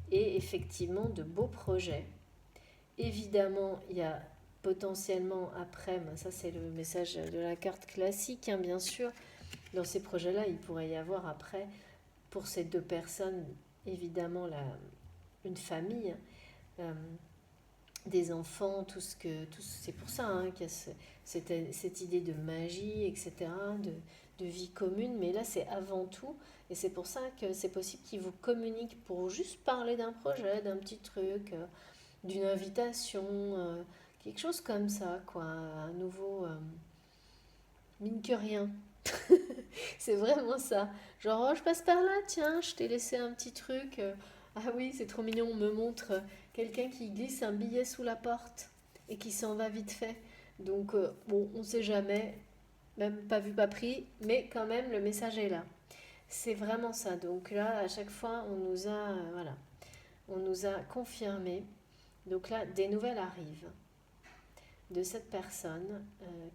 Et effectivement, de beaux projets. Évidemment, il y a potentiellement après, ça c'est le message de la carte classique, hein, bien sûr. Dans ces projets-là, il pourrait y avoir après, pour ces deux personnes, évidemment, une famille, des enfants, c'est pour ça, hein, qu'il y a cette idée de magie, etc., de vie commune. Mais là, c'est avant tout, et c'est pour ça que c'est possible qu'ils vous communiquent pour juste parler d'un projet, d'un petit truc, d'une invitation, quelque chose comme ça, quoi, un nouveau, mine que rien. C'est vraiment ça. Genre, oh, je passe par là, tiens, je t'ai laissé un petit truc. Ah oui, c'est trop mignon, on me montre quelqu'un qui glisse un billet sous la porte et qui s'en va vite fait. Donc, bon, on sait jamais, même pas vu, pas pris, mais quand même, le message est là. C'est vraiment ça. Donc là, à chaque fois, voilà, on nous a confirmé. Donc là, des nouvelles arrivent de cette personne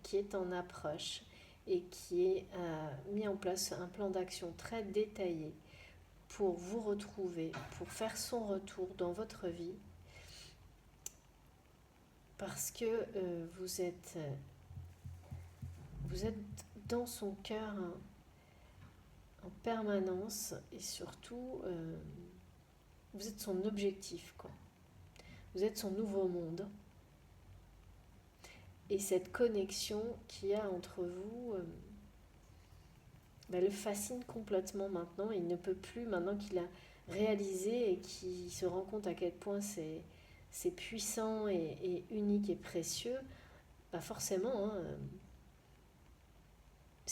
qui est en approche et qui a mis en place un plan d'action très détaillé pour vous retrouver, pour faire son retour dans votre vie, parce que vous êtes dans son cœur, hein, en permanence, et surtout, vous êtes son objectif, quoi. Vous êtes son nouveau monde. Et cette connexion qu'il y a entre vous le fascine complètement maintenant. Il ne peut plus, maintenant qu'il a réalisé et qu'il se rend compte à quel point c'est puissant et unique et précieux, forcément, hein,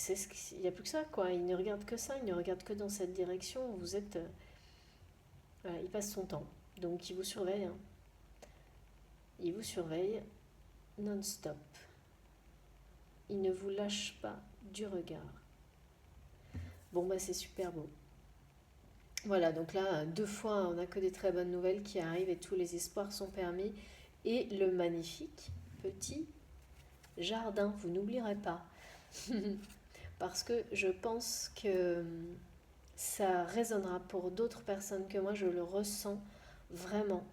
il n'y a plus que ça, quoi. Il ne regarde que ça, il ne regarde que dans cette direction. Vous êtes... voilà, il passe son temps. Donc il vous surveille, hein. Il vous surveille non-stop. Il ne vous lâche pas du regard. Bon, bah c'est super beau. Voilà, donc là, 2 fois, on n'a que des très bonnes nouvelles qui arrivent et tous les espoirs sont permis. Et le magnifique petit jardin, vous n'oublierez pas. Parce que je pense que ça résonnera pour d'autres personnes que moi, je le ressens vraiment.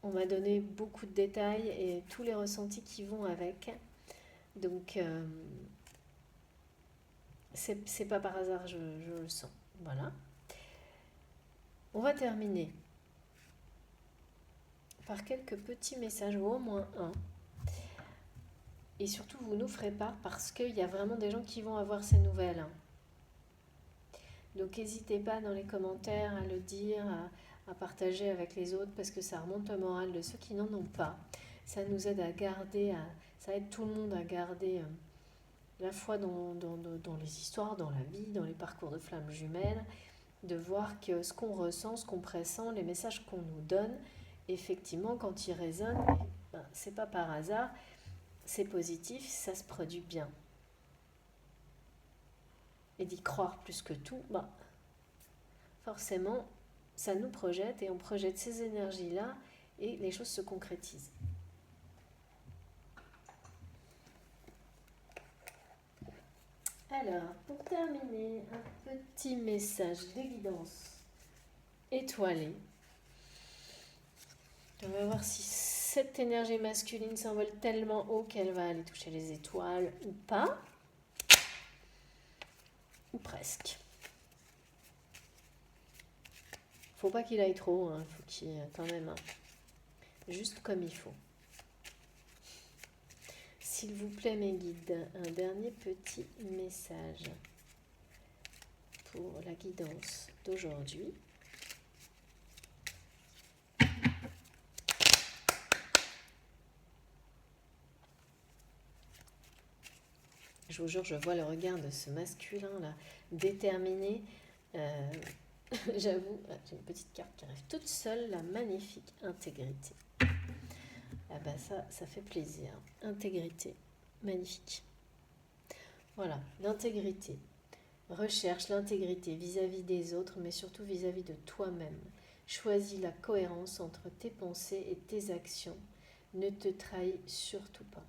On m'a donné beaucoup de détails et tous les ressentis qui vont avec. Donc, c'est pas par hasard, je le sens. Voilà. On va terminer par quelques petits messages, ou au moins un. Et surtout, vous nous ferez part parce qu'il y a vraiment des gens qui vont avoir ces nouvelles. Donc, n'hésitez pas dans les commentaires à le dire, à partager avec les autres parce que ça remonte le moral de ceux qui n'en ont pas. Ça nous aide à garder, ça aide tout le monde à garder la foi dans les histoires, dans la vie, dans les parcours de flammes jumelles, de voir que ce qu'on ressent, ce qu'on pressent, les messages qu'on nous donne, effectivement, quand ils résonnent, ben, c'est pas par hasard, c'est positif, ça se produit bien. Et d'y croire plus que tout, ben, forcément, ça nous projette et on projette ces énergies-là et les choses se concrétisent. Alors, pour terminer, un petit message de guidance étoilé. On va voir si cette énergie masculine s'envole tellement haut qu'elle va aller toucher les étoiles ou pas. Ou presque. Faut pas qu'il aille trop, hein. Faut qu'il quand même juste comme il faut. S'il vous plaît, mes guides, un dernier petit message pour la guidance d'aujourd'hui. Je vous jure, je vois le regard de ce masculin-là, déterminé. J'avoue, j'ai une petite carte qui arrive toute seule, la magnifique intégrité. Ah bah ça fait plaisir. Intégrité, magnifique. Voilà, l'intégrité. Recherche l'intégrité vis-à-vis des autres, mais surtout vis-à-vis de toi-même. Choisis la cohérence entre tes pensées et tes actions. Ne te trahis surtout pas.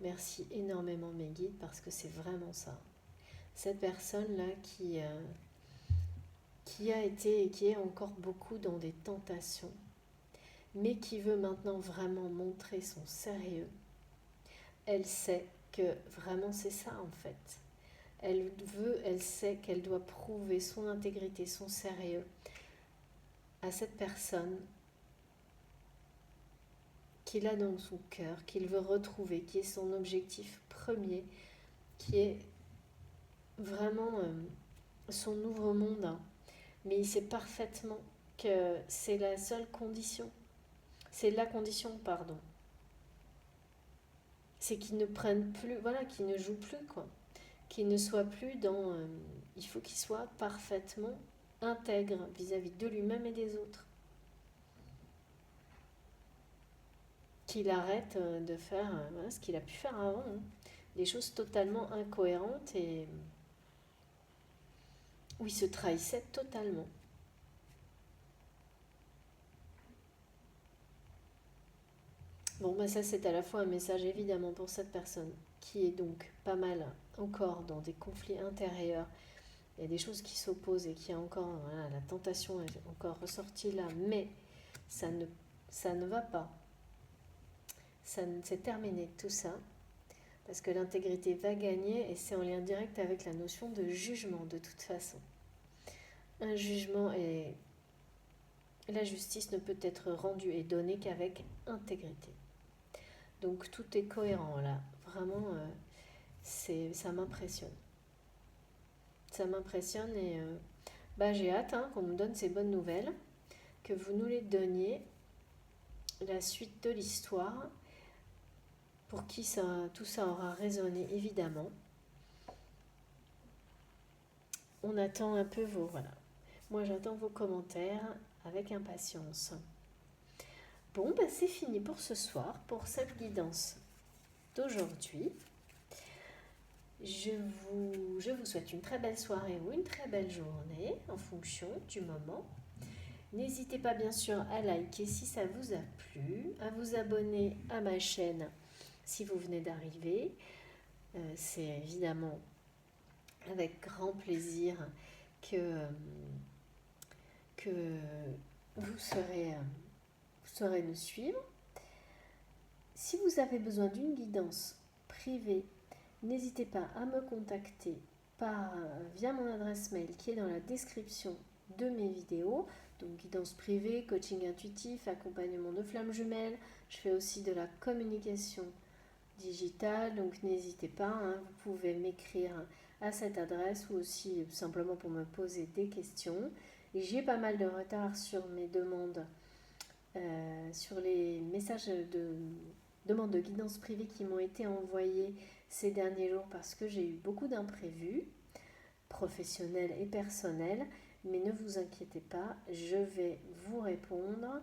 Merci énormément mes guides parce que c'est vraiment ça. Cette personne-là qui a été et qui est encore beaucoup dans des tentations, mais qui veut maintenant vraiment montrer son sérieux. Elle sait que vraiment c'est ça en fait. Elle sait qu'elle doit prouver son intégrité, son sérieux à cette personne qu'il a dans son cœur, qu'il veut retrouver, qui est son objectif premier, qui est vraiment son nouveau monde. Hein. Mais il sait parfaitement que c'est la seule condition. C'est la condition, pardon. C'est qu'il ne prenne plus, voilà, qu'il ne joue plus, quoi. Qu'il ne soit plus dans... il faut qu'il soit parfaitement intègre vis-à-vis de lui-même et des autres. Qu'il arrête de faire voilà, ce qu'il a pu faire avant. Hein. Des choses totalement incohérentes et où il se trahissait totalement. Bon, bah ça c'est à la fois un message évidemment pour cette personne qui est donc pas mal encore dans des conflits intérieurs. Il y a des choses qui s'opposent et qui a encore, voilà, la tentation est encore ressortie là, mais ça ne va pas. C'est terminé tout ça, parce que l'intégrité va gagner et c'est en lien direct avec la notion de jugement de toute façon. Un jugement et la justice ne peut être rendue et donnée qu'avec intégrité. Donc tout est cohérent là, vraiment ça m'impressionne. Ça m'impressionne et j'ai hâte qu'on me donne ces bonnes nouvelles, que vous nous les donniez, la suite de l'histoire, pour qui tout ça aura résonné évidemment. On attend un peu voilà. Moi j'attends vos commentaires avec impatience. Bon, bah, c'est fini pour ce soir, pour cette guidance d'aujourd'hui. Je vous souhaite une très belle soirée ou une très belle journée en fonction du moment. N'hésitez pas bien sûr à liker si ça vous a plu, à vous abonner à ma chaîne si vous venez d'arriver. C'est évidemment avec grand plaisir que vous saurez nous suivre. Si vous avez besoin d'une guidance privée, n'hésitez pas à me contacter via mon adresse mail qui est dans la description de mes vidéos. Donc guidance privée, coaching intuitif, accompagnement de flammes jumelles. Je fais aussi de la communication digitale, donc n'hésitez pas, hein, vous pouvez m'écrire à cette adresse ou aussi simplement pour me poser des questions. Et j'ai pas mal de retard sur mes demandes, sur les messages de demande de guidance privée qui m'ont été envoyés ces derniers jours parce que j'ai eu beaucoup d'imprévus, professionnels et personnels. Mais ne vous inquiétez pas, je vais vous répondre,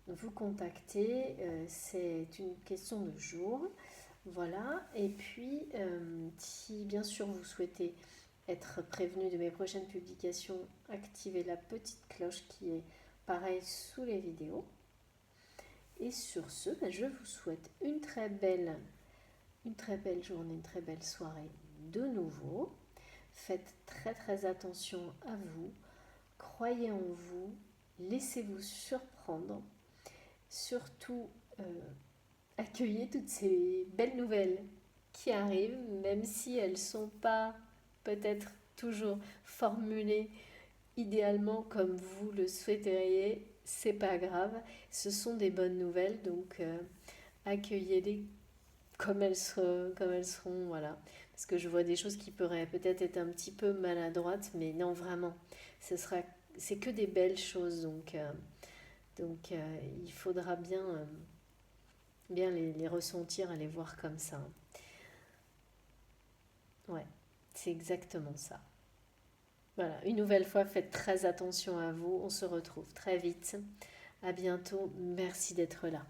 vous contacter, c'est une question de jours. Voilà, et puis si bien sûr vous souhaitez être prévenu de mes prochaines publications, activez la petite cloche qui est pareil sous les vidéos. Et sur ce, je vous souhaite une très belle journée, une très belle soirée de nouveau. Faites très très attention à vous, croyez en vous, laissez-vous surprendre. Surtout, accueillez toutes ces belles nouvelles qui arrivent, même si elles ne sont pas peut-être toujours formulées idéalement comme vous le souhaiteriez. C'est pas grave, ce sont des bonnes nouvelles, donc accueillez-les comme elles seront, voilà. Parce que je vois des choses qui pourraient peut-être être un petit peu maladroites, mais non, vraiment, c'est que des belles choses, donc il faudra bien les ressentir et les voir comme ça. Ouais, c'est exactement ça. Voilà, une nouvelle fois, faites très attention à vous. On se retrouve très vite. À bientôt. Merci d'être là.